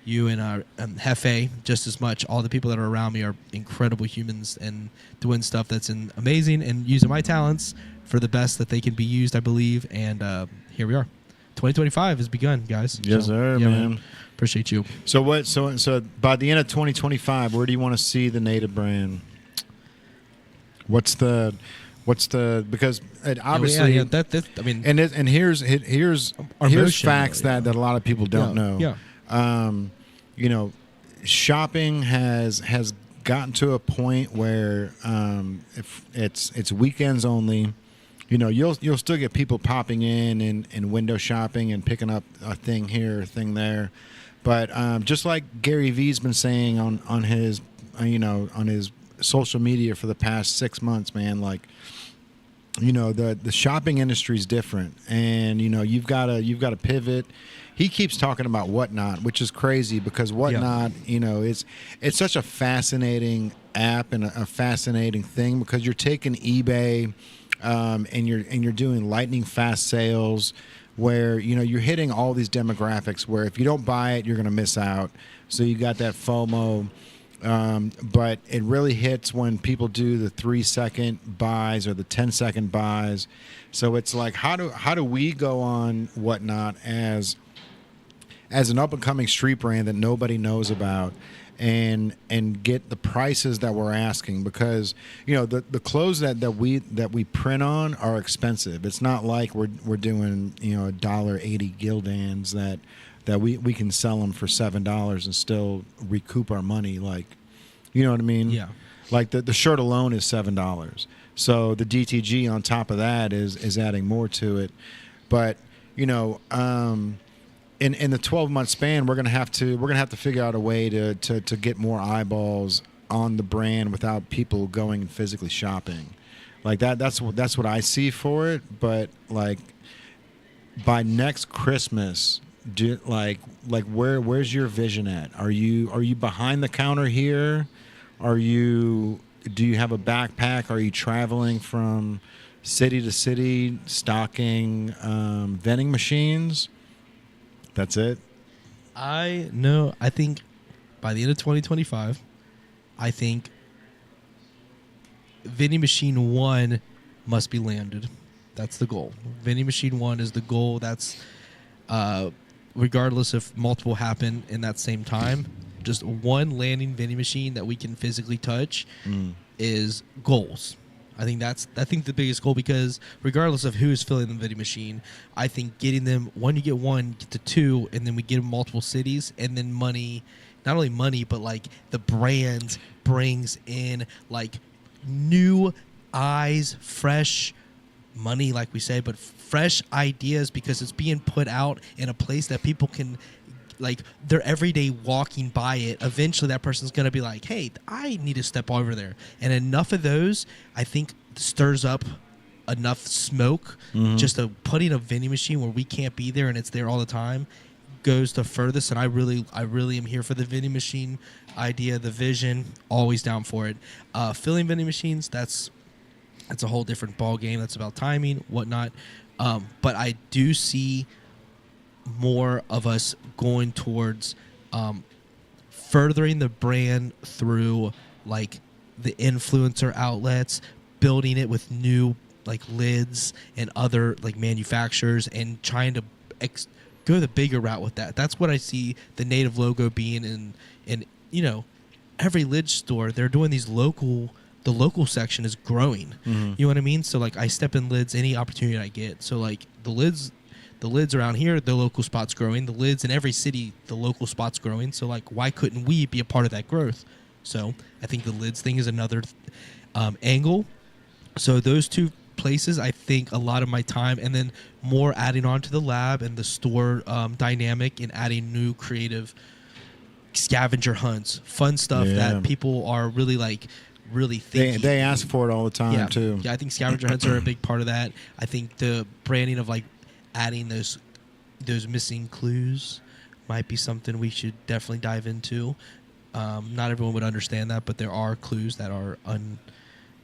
you, and Jefe, just as much. All the people that are around me are incredible humans and doing stuff that's amazing and using my talents for the best that they can be used, I believe, and here we are. 2025 has begun, guys. Yes, sir, man. Appreciate you. So by the end of 2025, where do you want to see the Native brand? What's the because it obviously and here's facts that a lot of people don't know. Shopping has gotten to a point where if it's weekends only, you'll still get people popping in and window shopping and picking up a thing here, a thing there. But just like Gary Vee's been saying on his on his social media for the past 6 months, man, like, the shopping industry is different, and you've got to pivot. He keeps talking about Whatnot, which is crazy because Whatnot, it's such a fascinating app and a fascinating thing because you're taking eBay, and you're doing lightning fast sales where you're hitting all these demographics where if you don't buy it, you're going to miss out. So you got that FOMO. But it really hits when people do the 3-second buys or the 10-second buys. So it's like, how do we go on Whatnot as an up and coming street brand that nobody knows about, and get the prices that we're asking, because the clothes that we print on are expensive. It's not like we're doing $1.80 Gildans that we can sell them for $7 and still recoup our money. Like, you know what I mean? Yeah. Like the shirt alone is $7. So the DTG on top of that is adding more to it. But in the 12-month span, we're gonna have to figure out a way to get more eyeballs on the brand without people going and physically shopping. Like that's what I see for it. But like by next Christmas, where's your vision at? Are you behind the counter here? Do you have a backpack? Are you traveling from city to city stocking vending machines? That's it. I think by the end of 2025, I think vending machine 1 must be landed. That's the goal. Vending machine 1 is the goal. That's regardless if multiple happen in that same time, just one landing vending machine that we can physically touch is goals. I think the biggest goal, because regardless of who is filling the vending machine, I think getting them, you get 1, get to 2, and then we get them multiple cities, and then money, not only money, but like the brand brings in like new eyes, fresh money, like we say, but fresh ideas, because it's being put out in a place that people can, like, they're everyday walking by it. Eventually that person's going to be like, hey, I need to step over there. And enough of those, I think, stirs up enough smoke. Just putting a vending machine where we can't be there and it's there all the time goes the furthest. And I really am here for the vending machine idea, the vision, always down for it. Filling vending machines, that's a whole different ball game. That's about timing, whatnot. But I do see more of us going towards furthering the brand through like the influencer outlets, building it with new like lids and other like manufacturers, and trying to go the bigger route with that. That's what I see the native logo being in every lid store. They're doing these the local section is growing. You know what I mean? So like I step in lids any opportunity I get. So like the lids around here, the local spot's growing. The lids in every city, the local spot's growing. So like why couldn't we be a part of that growth? So I think the lids thing is another angle. So those two places, I think a lot of my time, and then more adding on to the lab and the store dynamic, and adding new creative scavenger hunts, fun stuff that people are really thinking. They ask for it all the time too. Yeah, I think scavenger hunts are a big part of that. I think the branding of like adding those missing clues might be something we should definitely dive into. Not everyone would understand that, but there are clues that are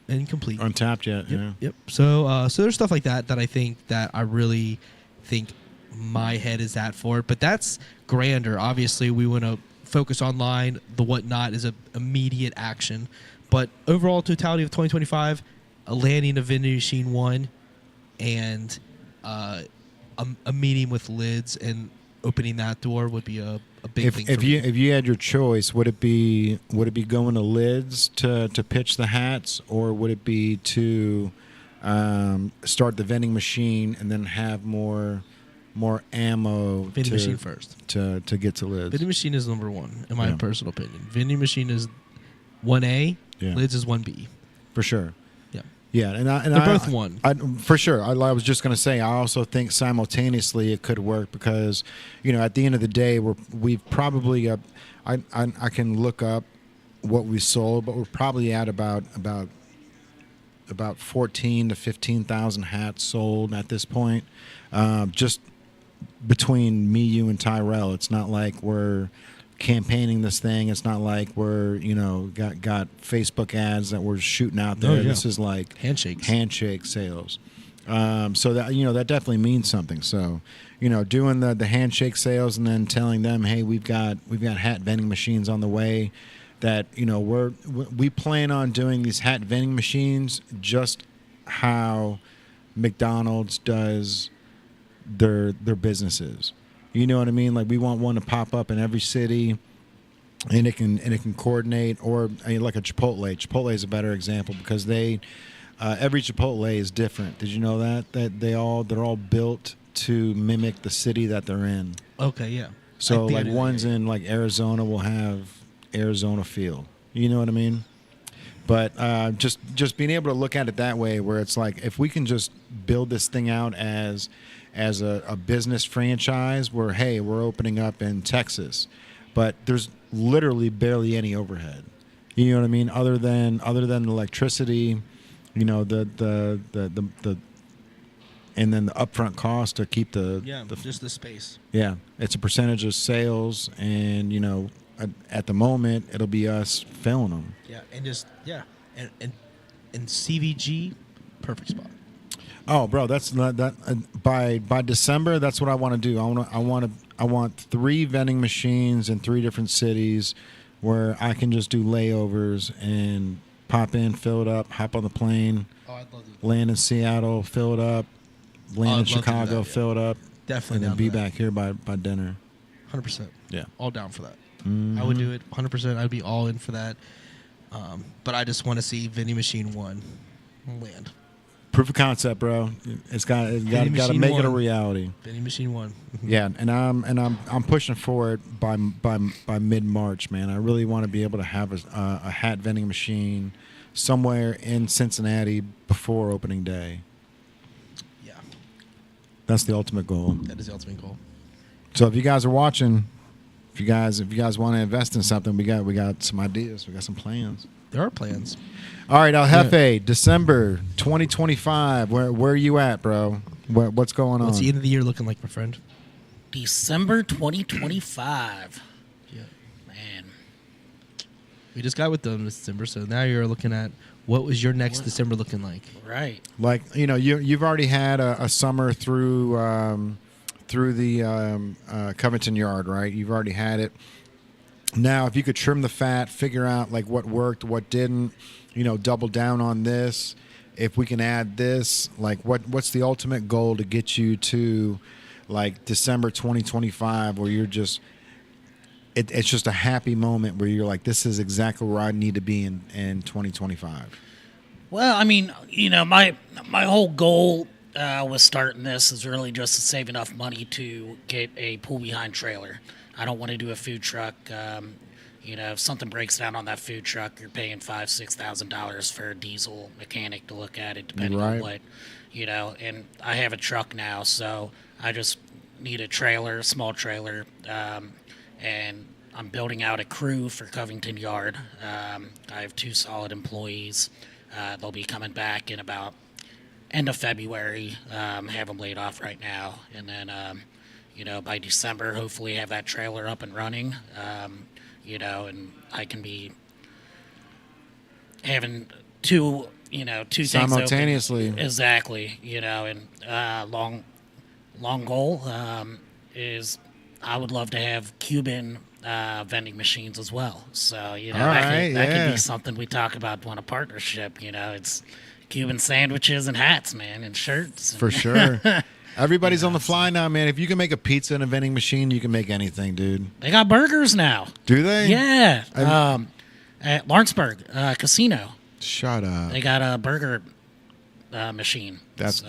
incomplete, untapped yet. Yep. So there's stuff like that I think that I really think my head is at for it. But that's grander. Obviously, we want to focus online. The whatnot is a immediate action. But overall totality of 2025, a landing of vending machine 1, and a meeting with lids and opening that door would be a big thing. If you had your choice, would it be going to lids to pitch the hats, or would it be to start the vending machine and then have more ammo vending machine first to get to lids? Vending machine is number 1 in my personal opinion. Vending machine is 1A. Lids is 1B. For sure. Yeah. Yeah, and They're both one. For sure. I was just going to say, I also think simultaneously it could work because, at the end of the day, we've probably I can look up what we sold, but we're probably at about 14 to 15,000 hats sold at this point. Just between me, you, and Tyrell, it's not like we're campaigning this thing. It's not like we're got Facebook ads that we're shooting out there. Oh, yeah. This is like handshake sales. So that that definitely means something. So doing the handshake sales and then telling them, hey, we've got hat vending machines on the way. That we plan on doing these hat vending machines just how McDonald's does their businesses. You know what I mean? Like we want one to pop up in every city, and it can coordinate. Or like a Chipotle. Chipotle is a better example because they every Chipotle is different. Did you know that they're all built to mimic the city that they're in? Okay, yeah. So like ones in like Arizona will have Arizona feel. You know what I mean? But just being able to look at it that way, where it's like if we can just build this thing out as a business franchise where, hey, we're opening up in Texas, but there's literally barely any overhead. You know what I mean? Other than electricity, the and then the upfront cost to keep just the space. Yeah, it's a percentage of sales, and at the moment it'll be us filling them. Yeah, and CVG, perfect spot. Oh, bro, that's not that. By December, that's what I want to do. I want 3 vending machines in 3 different cities, where I can just do layovers and pop in, fill it up, hop on the plane, I'd love to land in Seattle, fill it up, land in Chicago, fill it up, definitely, and then be back here by dinner. 100%. Yeah, all down for that. Mm-hmm. I would do it 100%. I'd be all in for that. But I just want to see vending machine 1 land. Proof of concept, bro. It's got to make it a reality. Vending machine 1. Mm-hmm. Yeah, and I'm pushing for it by mid-March, man. I really want to be able to have a hat vending machine somewhere in Cincinnati before opening day. Yeah, that's the ultimate goal. That is the ultimate goal. So if you guys are watching, if you guys want to invest in something, we got some ideas. We got some plans. There are plans. All right, El Jefe, December 2025. Where are you at, bro? What's going on? What's the end of the year looking like, my friend? December 2025. Yeah. Man. We just got with them in December, so now you're looking at what was your next December looking like? Right. Like, you've already had a summer through the Covington Yard, right? You've already had it. Now, if you could trim the fat, figure out like what worked, what didn't, double down on this. If we can add this, like what's the ultimate goal to get you to like December 2025, where you're just, it's just a happy moment where you're like, this is exactly where I need to be in 2025. Well, I mean, my whole goal with starting this is really just to save enough money to get a pull behind trailer. I don't want to do a food truck. If something breaks down on that food truck, you're paying $5,000-$6,000 for a diesel mechanic to look at it, depending on what, and I have a truck now, so I just need a trailer, a small trailer, and I'm building out a crew for Covington Yard. I have 2 solid employees. They'll be coming back in about end of February. Have them laid off right now, and then by December, hopefully have that trailer up and running, and I can be having two things simultaneously. Open. Exactly, and long goal is I would love to have Cuban vending machines as well. So, that could be something we talk about on a partnership. It's Cuban sandwiches and hats, man, and shirts. For sure. Everybody's on the fly now, man. If you can make a pizza in a vending machine, you can make anything, dude. They got burgers now. Do they? Yeah. At Lawrenceburg Casino. Shut up. They got a burger machine. That's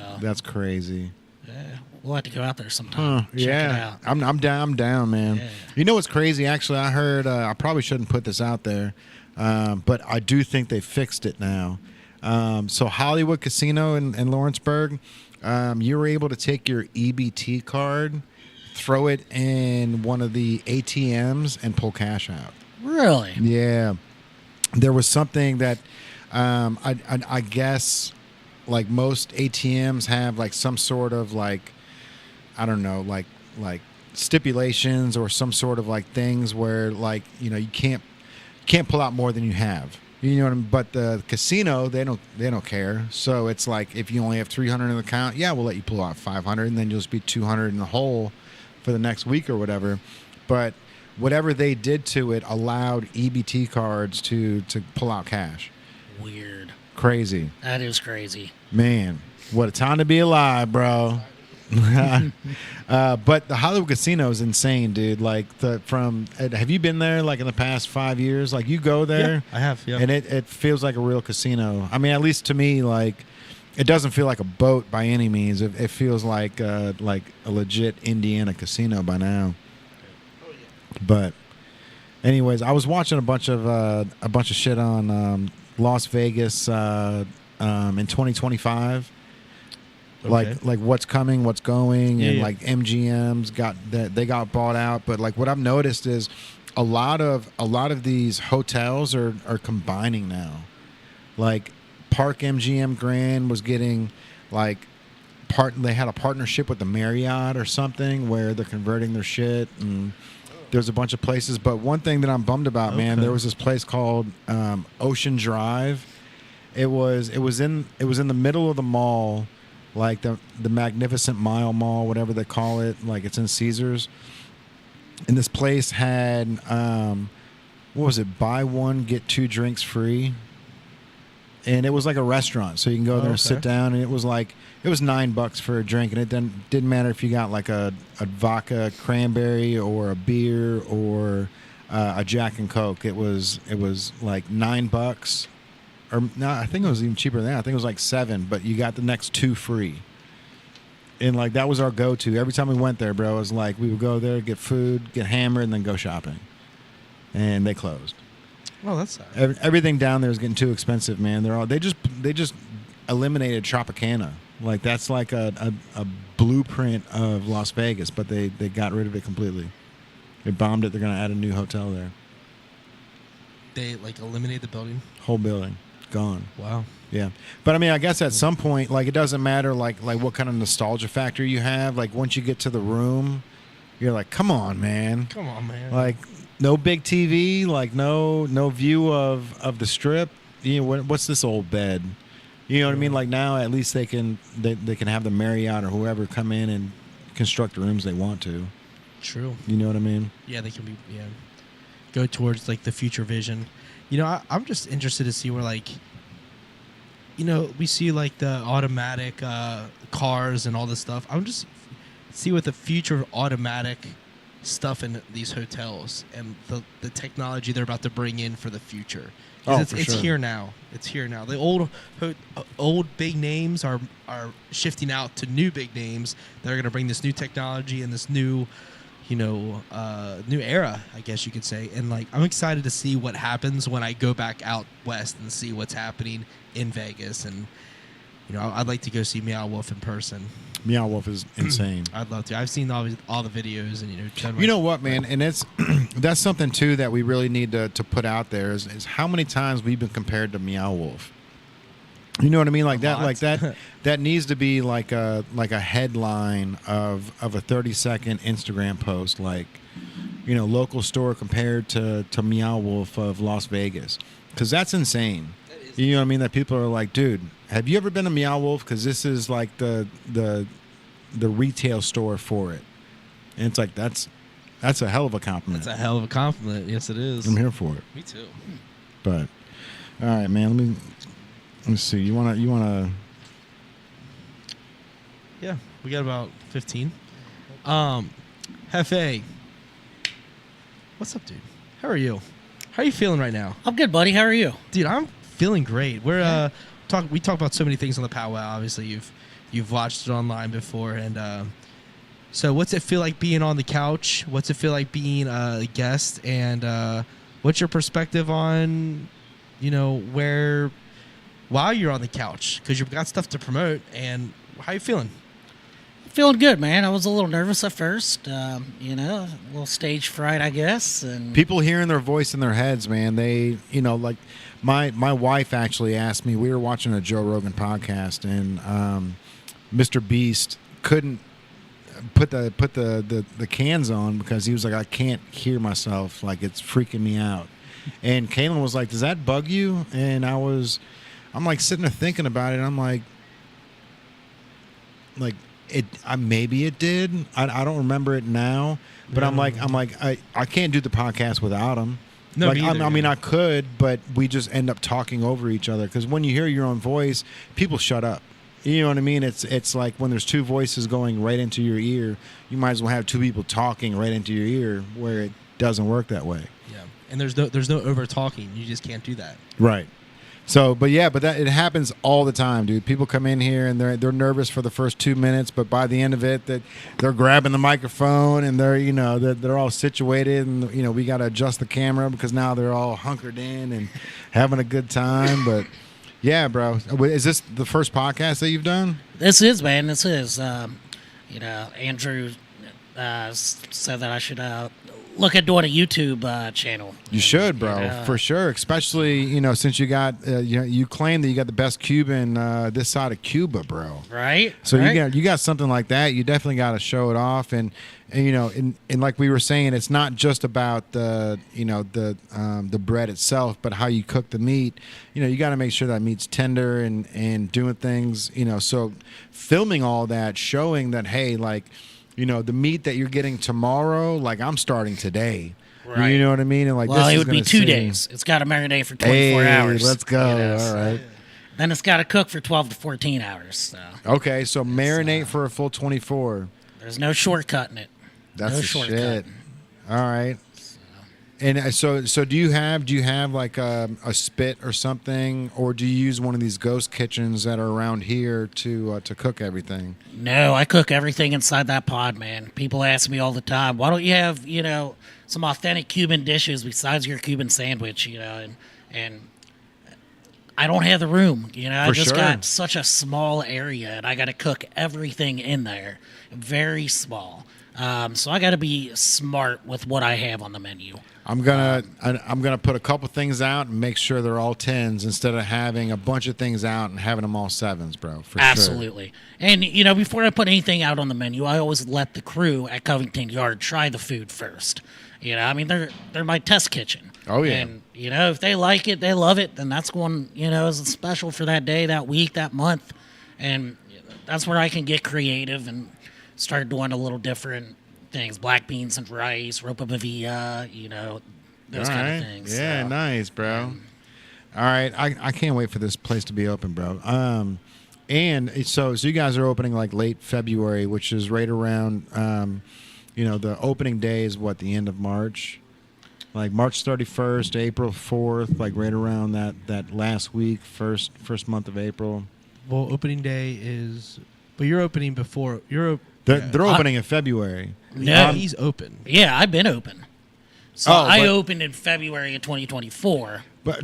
crazy. Yeah, we'll have to go out there sometime. Check it out. I'm down, man. Yeah. You know what's crazy? Actually, I heard. I probably shouldn't put this out there, but I do think they fixed it now. So Hollywood Casino in Lawrenceburg, you were able to take your EBT card, throw it in one of the ATMs, and pull cash out. Really? Yeah. There was something that I guess like most ATMs have like some sort of like, I don't know, like stipulations or some sort of like things where like, you can't pull out more than you have. You know what I mean? But the casino, they don't care. So it's like if you only have 300 in the account, yeah, we'll let you pull out 500, and then you'll just be 200 in the hole for the next week or whatever. But whatever they did to it allowed EBT cards to pull out cash. Weird. Crazy. That is crazy. Man, what a time to be alive, bro. But the Hollywood Casino is insane, dude. Like have you been there like in the past 5 years? Like you go there? Yeah, I have. Yeah, and it feels like a real casino. I mean, at least to me, like it doesn't feel like a boat by any means. It feels like a legit Indiana casino by now. But anyways, I was watching a bunch of shit on Las Vegas in 2025. Okay. Like what's coming, what's going, and Yeah. like MGM's they got bought out. But like what I've noticed is a lot of these hotels are combining now. Like Park MGM Grand was getting like they had a partnership with the Marriott or something where they're converting their shit, and there's a bunch of places. But one thing that I'm bummed about, man, there was this place called Ocean Drive. It was in the middle of the mall. Like the Magnificent Mile Mall, whatever they call it, like it's in Caesars. And this place had, what was it, buy one, get 2 drinks free. And it was like a restaurant, so you can go there and sit down, and it was $9 for a drink, and it didn't matter if you got like a vodka cranberry or a beer or a Jack and Coke. It was like $9. Or no, I think it was even cheaper than that. I think it was like $7, but you got the next 2 free. And like that was our go-to. Every time we went there, bro, it was like we would go there, get food, get hammered, and then go shopping. And they closed. Oh, that's sad. Everything down there is getting too expensive, man. They just eliminated Tropicana. Like that's like a blueprint of Las Vegas, but they got rid of it completely. They bombed it. They're gonna add a new hotel there. They like eliminated the building. Whole building. Gone. Wow. Yeah. But I mean, I guess at some point, like it doesn't matter like what kind of nostalgia factor you have. Like once you get to the room, you're like, come on, man. Come on, man. Like no big TV, like no view of the strip. You know, what's this old bed? You know what I mean? Like now at least they can have the Marriott or whoever come in and construct the rooms they want to. True. You know what I mean? Yeah, they can be go towards like the future vision. I'm just interested to see where like, we see like the automatic cars and all this stuff. I'm just see what the future of automatic stuff in these hotels and the technology they're about to bring in for the future. It's here now. It's here now. The old big names are shifting out to new big names that are going to bring this new technology and this new new era, I guess you could say. And like, I'm excited to see what happens when I go back out west and see what's happening in Vegas. And I'd like to go see Meow Wolf in person. Meow Wolf is insane. I'd love to. I've seen all the videos, and you know what, man, and that's something too that we really need to put out there is how many times we've been compared to Meow Wolf. You know what I mean? Like that needs to be like a headline of a 30-second Instagram post, like, local store compared to Meow Wolf of Las Vegas, because that's insane. You know what I mean? That people are like, dude, have you ever been to Meow Wolf? Because this is like the retail store for it, and it's like that's a hell of a compliment. That's a hell of a compliment. Yes, it is. I'm here for it. Me too. But all right, man. Let's see. You wanna? Yeah, we got about 15. Jefe, what's up, dude? How are you? How are you feeling right now? I'm good, buddy. How are you? Dude, I'm feeling great. We talk about so many things on the PowWow. Obviously, you've watched it online before, and so what's it feel like being on the couch? What's it feel like being a guest? And what's your perspective on, where while you're on the couch because you've got stuff to promote. And how you feeling? Feeling good, man. I was a little nervous at first, a little stage fright, I guess. And people hearing their voice in their heads, man, they, like my wife actually asked me, we were watching a Joe Rogan podcast, and Mr. Beast couldn't put the cans on because he was like, I can't hear myself, like it's freaking me out. And Kaylin was like, does that bug you? And I'm like sitting there thinking about it, and I'm like maybe it did. I don't remember it now, but I'm like I can't do the podcast without him. No, like, either, I mean, I could, but we just end up talking over each other because when you hear your own voice, people shut up. You know what I mean? It's like when there's two voices going right into your ear, you might as well have two people talking right into your ear, where it doesn't work that way. Yeah, and there's no over talking. You just can't do that. Right. So, but it happens all the time, dude. People come in here and they're nervous for the first 2 minutes, but by the end of it, that they're grabbing the microphone and they're all situated, and we got to adjust the camera because now they're all hunkered in and having a good time. But yeah, bro, is this the first podcast that you've done? This is, man. This is. Andrew said that I should look at doing a YouTube channel. You should, bro, for sure. Especially, since you got, you claim that you got the best Cuban this side of Cuba, bro. Right. So right. you got something like that. You definitely got to show it off, and like we were saying, it's not just about the bread itself, but how you cook the meat. You got to make sure that meat's tender and doing things. So filming all that, showing that, hey, like, the meat that you're getting tomorrow, like I'm starting today. Right. You know what I mean? And like, well, this it is would be 2 days. It's got to marinate for 24 hours. Let's go. All right. Then it's got to cook for 12 to 14 hours. So. Okay, so marinate for a full 24. There's no shortcutting it. That's no the shortcut. shit. All right. And so do you have like a spit or something, or do you use one of these ghost kitchens that are around here to cook everything? No, I cook everything inside that pod, man. People ask me all the time, why don't you have some authentic Cuban dishes besides your Cuban sandwich? And I don't have the room. I just got such a small area, and I got to cook everything in there, very small. So I got to be smart with what I have on the menu. I'm gonna put a couple things out and make sure they're all 10s instead of having a bunch of things out and having them all 7s, bro. For Absolutely. Sure. And before I put anything out on the menu, I always let the crew at Covington Yard try the food first. They're my test kitchen. Oh yeah. And if they like it, they love it, then that's one is special for that day, that week, that month, and that's where I can get creative and start doing a little different things, black beans and rice, ropa bavilla, those kind of things. Yeah, so, nice, bro. All right, I can't wait for this place to be open, bro. And so you guys are opening like late February, which is right around, the opening day is what, the end of March? Like March 31st, April 4th, like right around that last week, first month of April. Well, opening day is, but you're opening before, They're opening in February. No, he's open. Yeah, I've been open. So I opened in February of 2024. But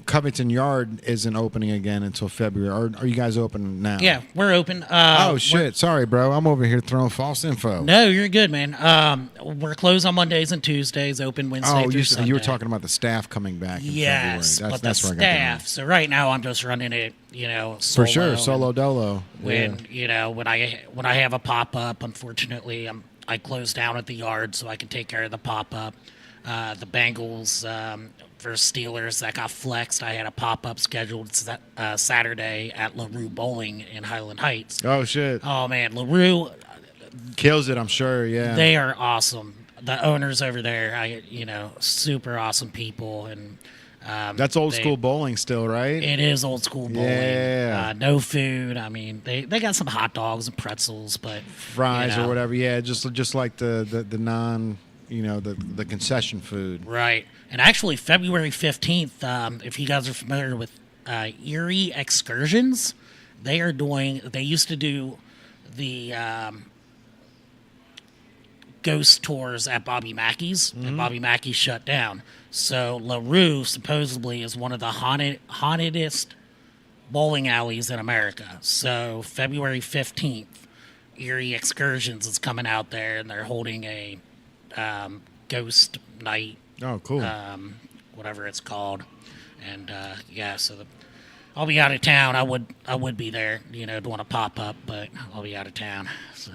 Covington Yard isn't opening again until February. Are you guys open now? Yeah, we're open. Oh shit! Sorry, bro. I'm over here throwing false info. No, you're good, man. We're closed on Mondays and Tuesdays. Open Wednesday through Sunday. You were talking about the staff coming back. Yes, in February. but That's the where I got staff. So right now I'm just running it, solo. For sure, solo dolo. When when I have a pop up, unfortunately, I close down at the yard so I can take care of the pop up. The Bengals versus Steelers that got flexed. I had a pop up scheduled Saturday at LaRue Bowling in Highland Heights. Oh shit! Oh man, LaRue kills it. I'm sure. Yeah, they are awesome. The owners over there, super awesome people, and that's old school bowling still, right? It is old school bowling. Yeah. No food. I mean, they got some hot dogs and pretzels, but fries or whatever. Yeah, just like the non. The concession food. Right. And actually, February 15th, if you guys are familiar with Erie Excursions, they used to do the ghost tours at Bobby Mackey's, and Bobby Mackey's shut down. So LaRue supposedly is one of the hauntedest bowling alleys in America. So February 15th, Erie Excursions is coming out there, and they're holding a ghost night. Oh, cool. Whatever it's called. And so I'll be out of town. I would be there, want to pop up, but I'll be out of town. So,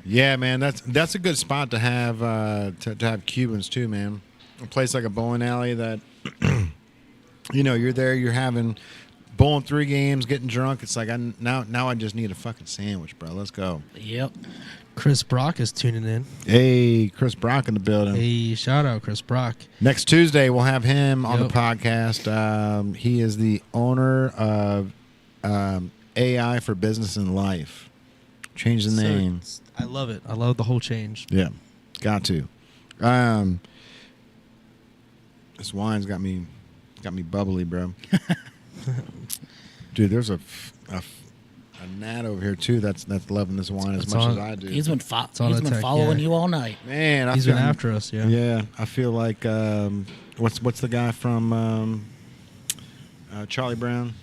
yeah, man, that's a good spot to have to have Cubans too, man. A place like a bowling alley that you're there, you're having bowling 3 games, getting drunk. It's like now I just need a fucking sandwich, bro. Let's go. Yep. Chris Brock is tuning in. Hey, Chris Brock in the building. Hey, shout out Chris Brock. Next Tuesday, we'll have him on the podcast. He is the owner of AI for Business and Life. Change the name. I love it. I love the whole change. Yeah, got to. This wine's got me bubbly, bro. Dude, there's a gnat over here too that's loving this wine as much as I do. He's been following you all night. Man, he's been after us. Yeah. Yeah, I feel like what's the guy from Charlie Brown,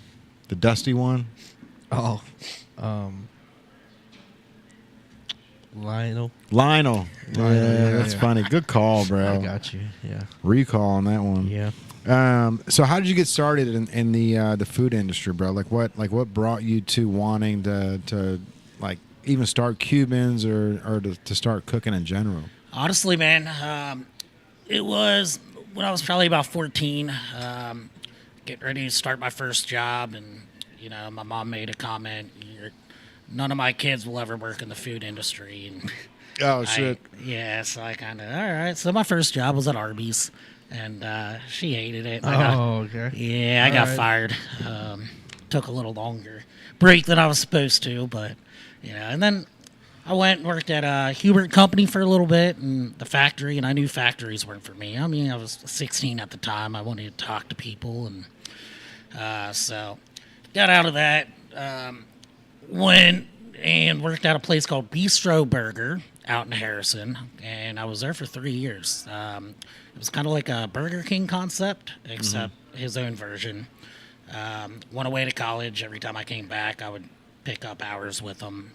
the dusty one? Oh, Lionel. Yeah, that's funny. Good call, bro. I got you. Yeah. Recall on that one. Yeah. So how did you get started in the food industry, bro? What brought you to wanting to like even start Cubans or to start cooking in general? Honestly, man, it was when I was probably about 14, getting ready to start my first job, and my mom made a comment. None of my kids will ever work in the food industry, and oh shit. So I kind of all right. So my first job was at Arby's. And she hated it. Okay. Yeah, I got fired. Took a little longer break than I was supposed to, but and then I went and worked at a Hubert Company for a little bit, and the factory, and I knew factories weren't for me. I mean, I was 16 at the time. I wanted to talk to people, and so got out of that. Went and worked at a place called Bistro Burger out in Harrison, and I was there for 3 years. It was kind of like a Burger King concept, except his own version. Went away to college. Every time I came back, I would pick up hours with him.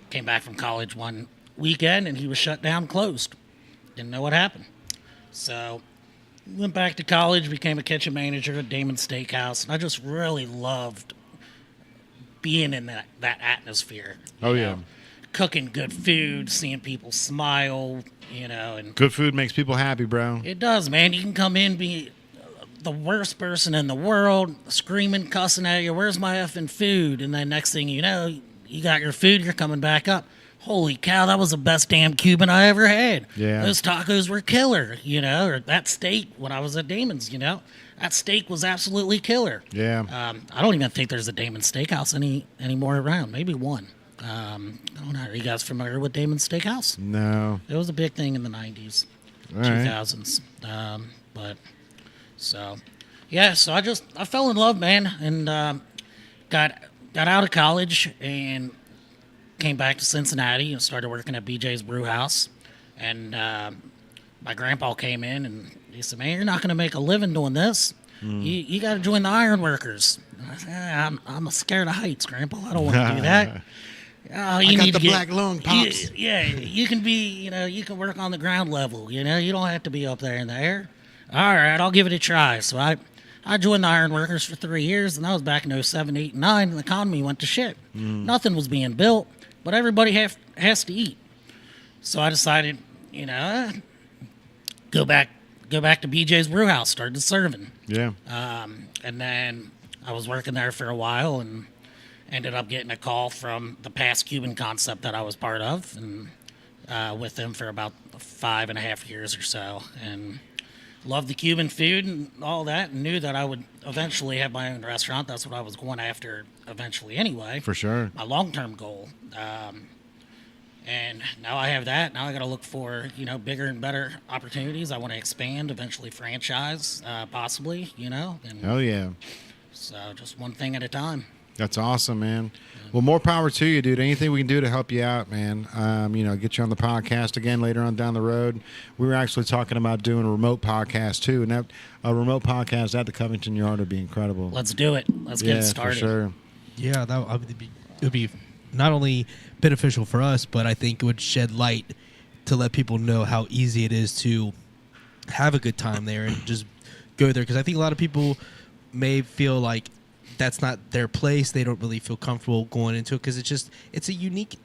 Came back from college one weekend, and he was shut down, closed. Didn't know what happened. So went back to college, became a kitchen manager at Damon's Steakhouse, and I just really loved being in that atmosphere. Oh, yeah. Cooking good food, seeing people smile, and good food makes people happy, bro. It does, man. You can come in, be the worst person in the world, screaming, cussing at you, where's my effing food? And then next thing you know, you got your food, you're coming back up. Holy cow, that was the best damn Cuban I ever had. Yeah. Those tacos were killer, or that steak when I was at Damon's, that steak was absolutely killer. Yeah. I don't even think there's a Damon's Steakhouse anymore around. Maybe one. I don't know. Are you guys familiar with Damon's Steakhouse? No. It was a big thing in the 90s, All 2000s. So I fell in love, man, and got out of college and came back to Cincinnati and started working at BJ's Brew House. And my grandpa came in and he said, "Man, you're not going to make a living doing this. You got to join the iron workers." I said, I'm scared of heights, Grandpa. I don't want to do that. I got the black lung, Pops. You can be, you can work on the ground level. You don't have to be up there in the air. All right, I'll give it a try. So I joined the iron workers for 3 years, and that was back in 07, 8, and 9, and the economy went to shit. Nothing was being built, but everybody has to eat. So I decided, go back to BJ's Brew House, started serving. Yeah. And then I was working there for a while and ended up getting a call from the past Cuban concept that I was part of, and with them for about 5.5 years or so, and loved the Cuban food and all that, and knew that I would eventually have my own restaurant. That's what I was going after eventually anyway. For sure. My long-term goal. And now I have that. Now I got to look for, bigger and better opportunities. I want to expand, eventually franchise, possibly, And Hell yeah. so just one thing at a time. That's awesome, man. Well, more power to you, dude. Anything we can do to help you out, man. Get you on the podcast again later on down the road. We were actually talking about doing a remote podcast too, and a remote podcast at the Covington Yard would be incredible. Let's do it. Let's get it started. For sure. Yeah, it would be not only beneficial for us, but I think it would shed light to let people know how easy it is to have a good time there and just go there. Because I think a lot of people may feel like that's not their place. They don't really feel comfortable going into it because it's a unique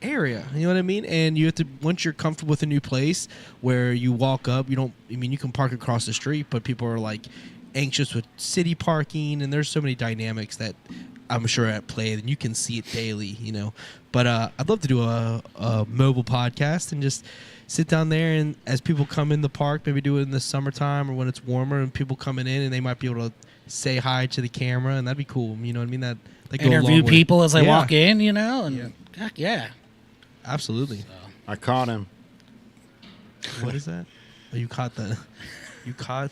area. You know what I mean? And you have to, once you're comfortable with a new place where you walk up, you can park across the street, but people are like anxious with city parking, and there's so many dynamics that I'm sure at play, and you can see it daily, But I'd love to do a mobile podcast and just sit down there, and as people come in the park, maybe do it in the summertime or when it's warmer, and people coming in, and they might be able to say hi to the camera, and that'd be cool. You know what I mean? That interview people as they walk in, and heck yeah, absolutely. So. I caught him. What is that? Oh, you caught the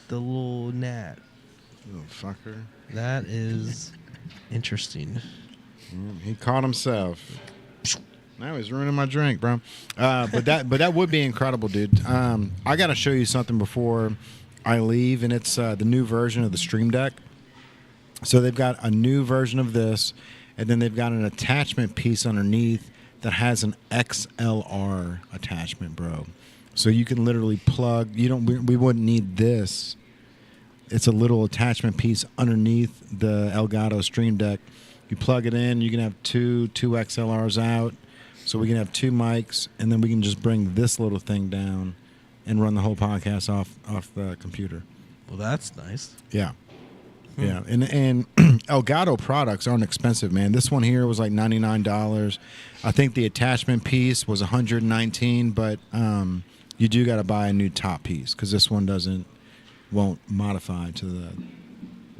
little gnat. Little fucker. That is interesting. He caught himself. Now he's ruining my drink, bro. But that would be incredible, dude. I got to show you something before I leave, and it's the new version of the Stream Deck. So they've got a new version of this, and then they've got an attachment piece underneath that has an XLR attachment, bro. So you can literally plug. We wouldn't need this. It's a little attachment piece underneath the Elgato Stream Deck. You plug it in. You can have two XLRs out. So we can have two mics, and then we can just bring this little thing down and run the whole podcast off the computer. Well, that's nice. Yeah. Yeah. And Elgato products aren't expensive, man. This one here was like $99. I think the attachment piece was $119, but you do got to buy a new top piece because this one won't modify to the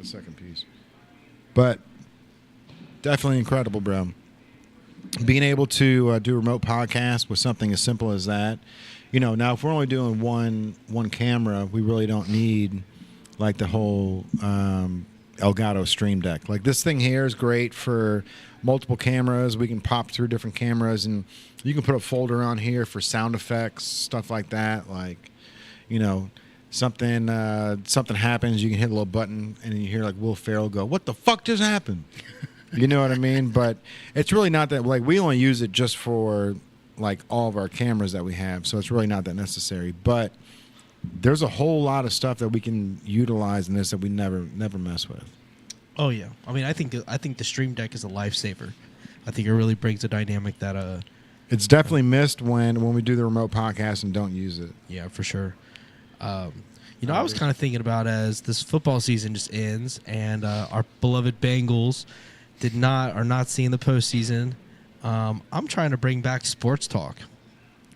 second piece. But definitely incredible, bro. Being able to do a remote podcast with something as simple as that. Now if we're only doing one camera, we really don't need like the whole Elgato Stream Deck. Like this thing here is great for multiple cameras. We can pop through different cameras, and you can put a folder on here for sound effects, stuff like that. Like, something happens, you can hit a little button, and you hear like Will Ferrell go, "What the fuck just happened?" You know what I mean? But it's really not that, like, we only use it just for like all of our cameras that we have, so it's really not that necessary. But there's a whole lot of stuff that we can utilize in this that we never mess with. Oh yeah, I mean, I think the Stream Deck is a lifesaver. I think it really brings a dynamic that it's definitely missed when we do the remote podcast and don't use it. Yeah, for sure. I was kind of thinking about as this football season just ends, and our beloved Bengals are not seeing the postseason. I'm trying to bring back sports talk.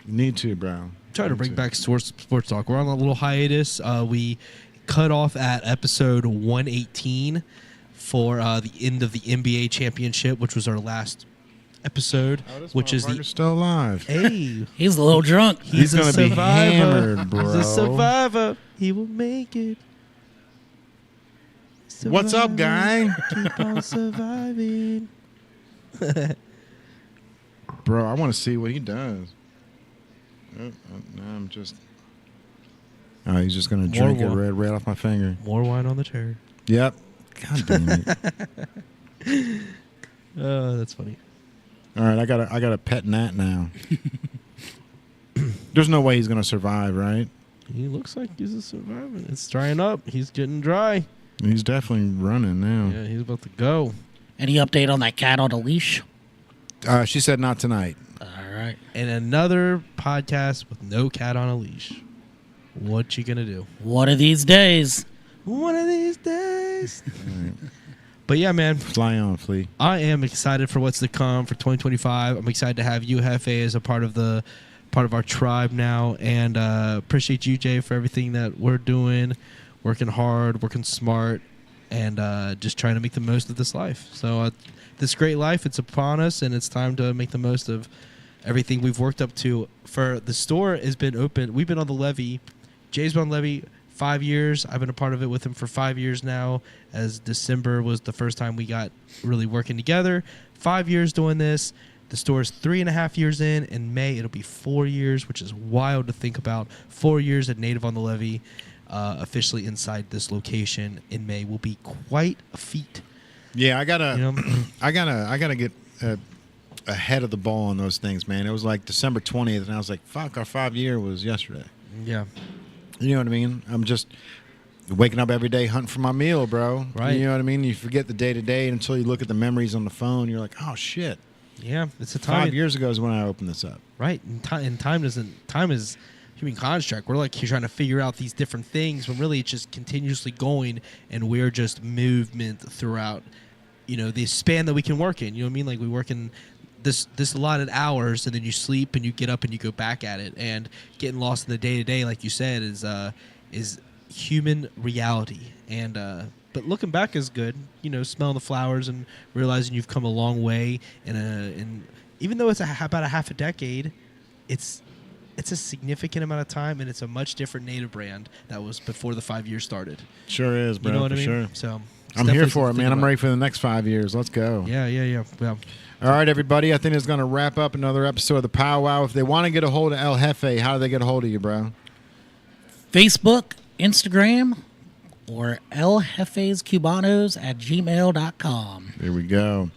You need to, bro. Try to bring back sports talk. We're on a little hiatus. We cut off at episode 118 for the end of the NBA championship, which was our last episode, which is still alive. Hey, he's a little drunk. He's gonna be hammered, bro. He's a survivor. He will make it. Survivor. What's up, guy? Keep on surviving. Bro, I want to see what he does. I'm just. Oh, he's just gonna drink it right off my finger. More wine on the chair. Yep. God damn it. Oh, that's funny. All right, I got a pet gnat now. There's no way he's gonna survive, right? He looks like he's a survivor. It's drying up. He's getting dry. He's definitely running now. Yeah, he's about to go. Any update on that cat on a leash? She said not tonight. All right. And another podcast with no cat on a leash. What you gonna do? One of these days. One of these days. Right. But yeah, man. Fly on, Flea. I am excited for what's to come for 2025. I'm excited to have you, Jefe, as a part of our tribe now, and appreciate you, Jay, for everything that we're doing, working hard, working smart, and just trying to make the most of this life. So this great life, it's upon us, and it's time to make the most of everything we've worked up to. For the store has been open. We've been on the levee. Jay's been on the levee 5 years. I've been a part of it with him for 5 years now, as December was the first time we got really working together. 5 years doing this. The store's 3.5 years in. In May, it'll be 4 years, which is wild to think about. 4 years at Native on the Levee, officially inside this location in May will be quite a feat. Yeah, I gotta get ahead of the ball on those things, man. It was like December 20th, and I was like, "Fuck, our 5-year was yesterday." Yeah, you know what I mean. I'm just waking up every day hunting for my meal, bro. Right. You know what I mean. You forget the day to day until you look at the memories on the phone. You're like, "Oh shit." Yeah, it's a time. 5 years ago is when I opened this up. Right, and time is human construct. We're like, you're trying to figure out these different things when really it's just continuously going, and we're just movement throughout, the span that we can work in. You know what I mean? Like we work in this allotted hours, and then you sleep and you get up and you go back at it. And getting lost in the day to day, like you said, is human reality. And but looking back is good. Smelling the flowers and realizing you've come a long way. And even though it's about a half a decade, it's a significant amount of time, and it's a much different Native brand that was before the 5 years started. Sure is, bro. You know what I mean? Sure. So I'm here for it, man. I'm ready for the next 5 years. Let's go. Yeah. All right, everybody. I think it's going to wrap up another episode of the PowWow. If they want to get a hold of El Jefe, how do they get a hold of you, bro? Facebook, Instagram, or eljefescubanos@gmail.com. There we go.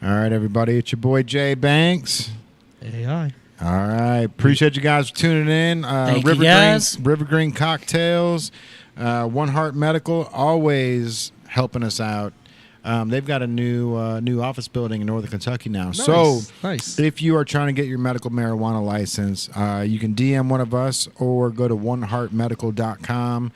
All right, everybody. It's your boy Jay Banks. AI. All right. Appreciate you guys for tuning in. Thank you, guys. River Green Cocktails, One Heart Medical, always helping us out. They've got a new office building in Northern Kentucky now. Nice. So Nice. if you are trying to get your medical marijuana license, you can DM one of us or go to oneheartmedical.com.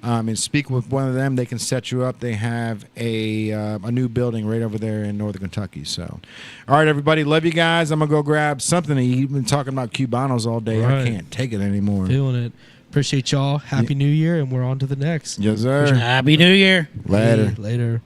And speak with one of them. They can set you up. They have a new building right over there in Northern Kentucky. So, all right, everybody. Love you guys. I'm going to go grab something to eat. We've been talking about Cubanos all day. Right. I can't take it anymore. Feeling it. Appreciate y'all. Happy New Year, and we're on to the next. Yes, sir. Happy New Year. Later. Later.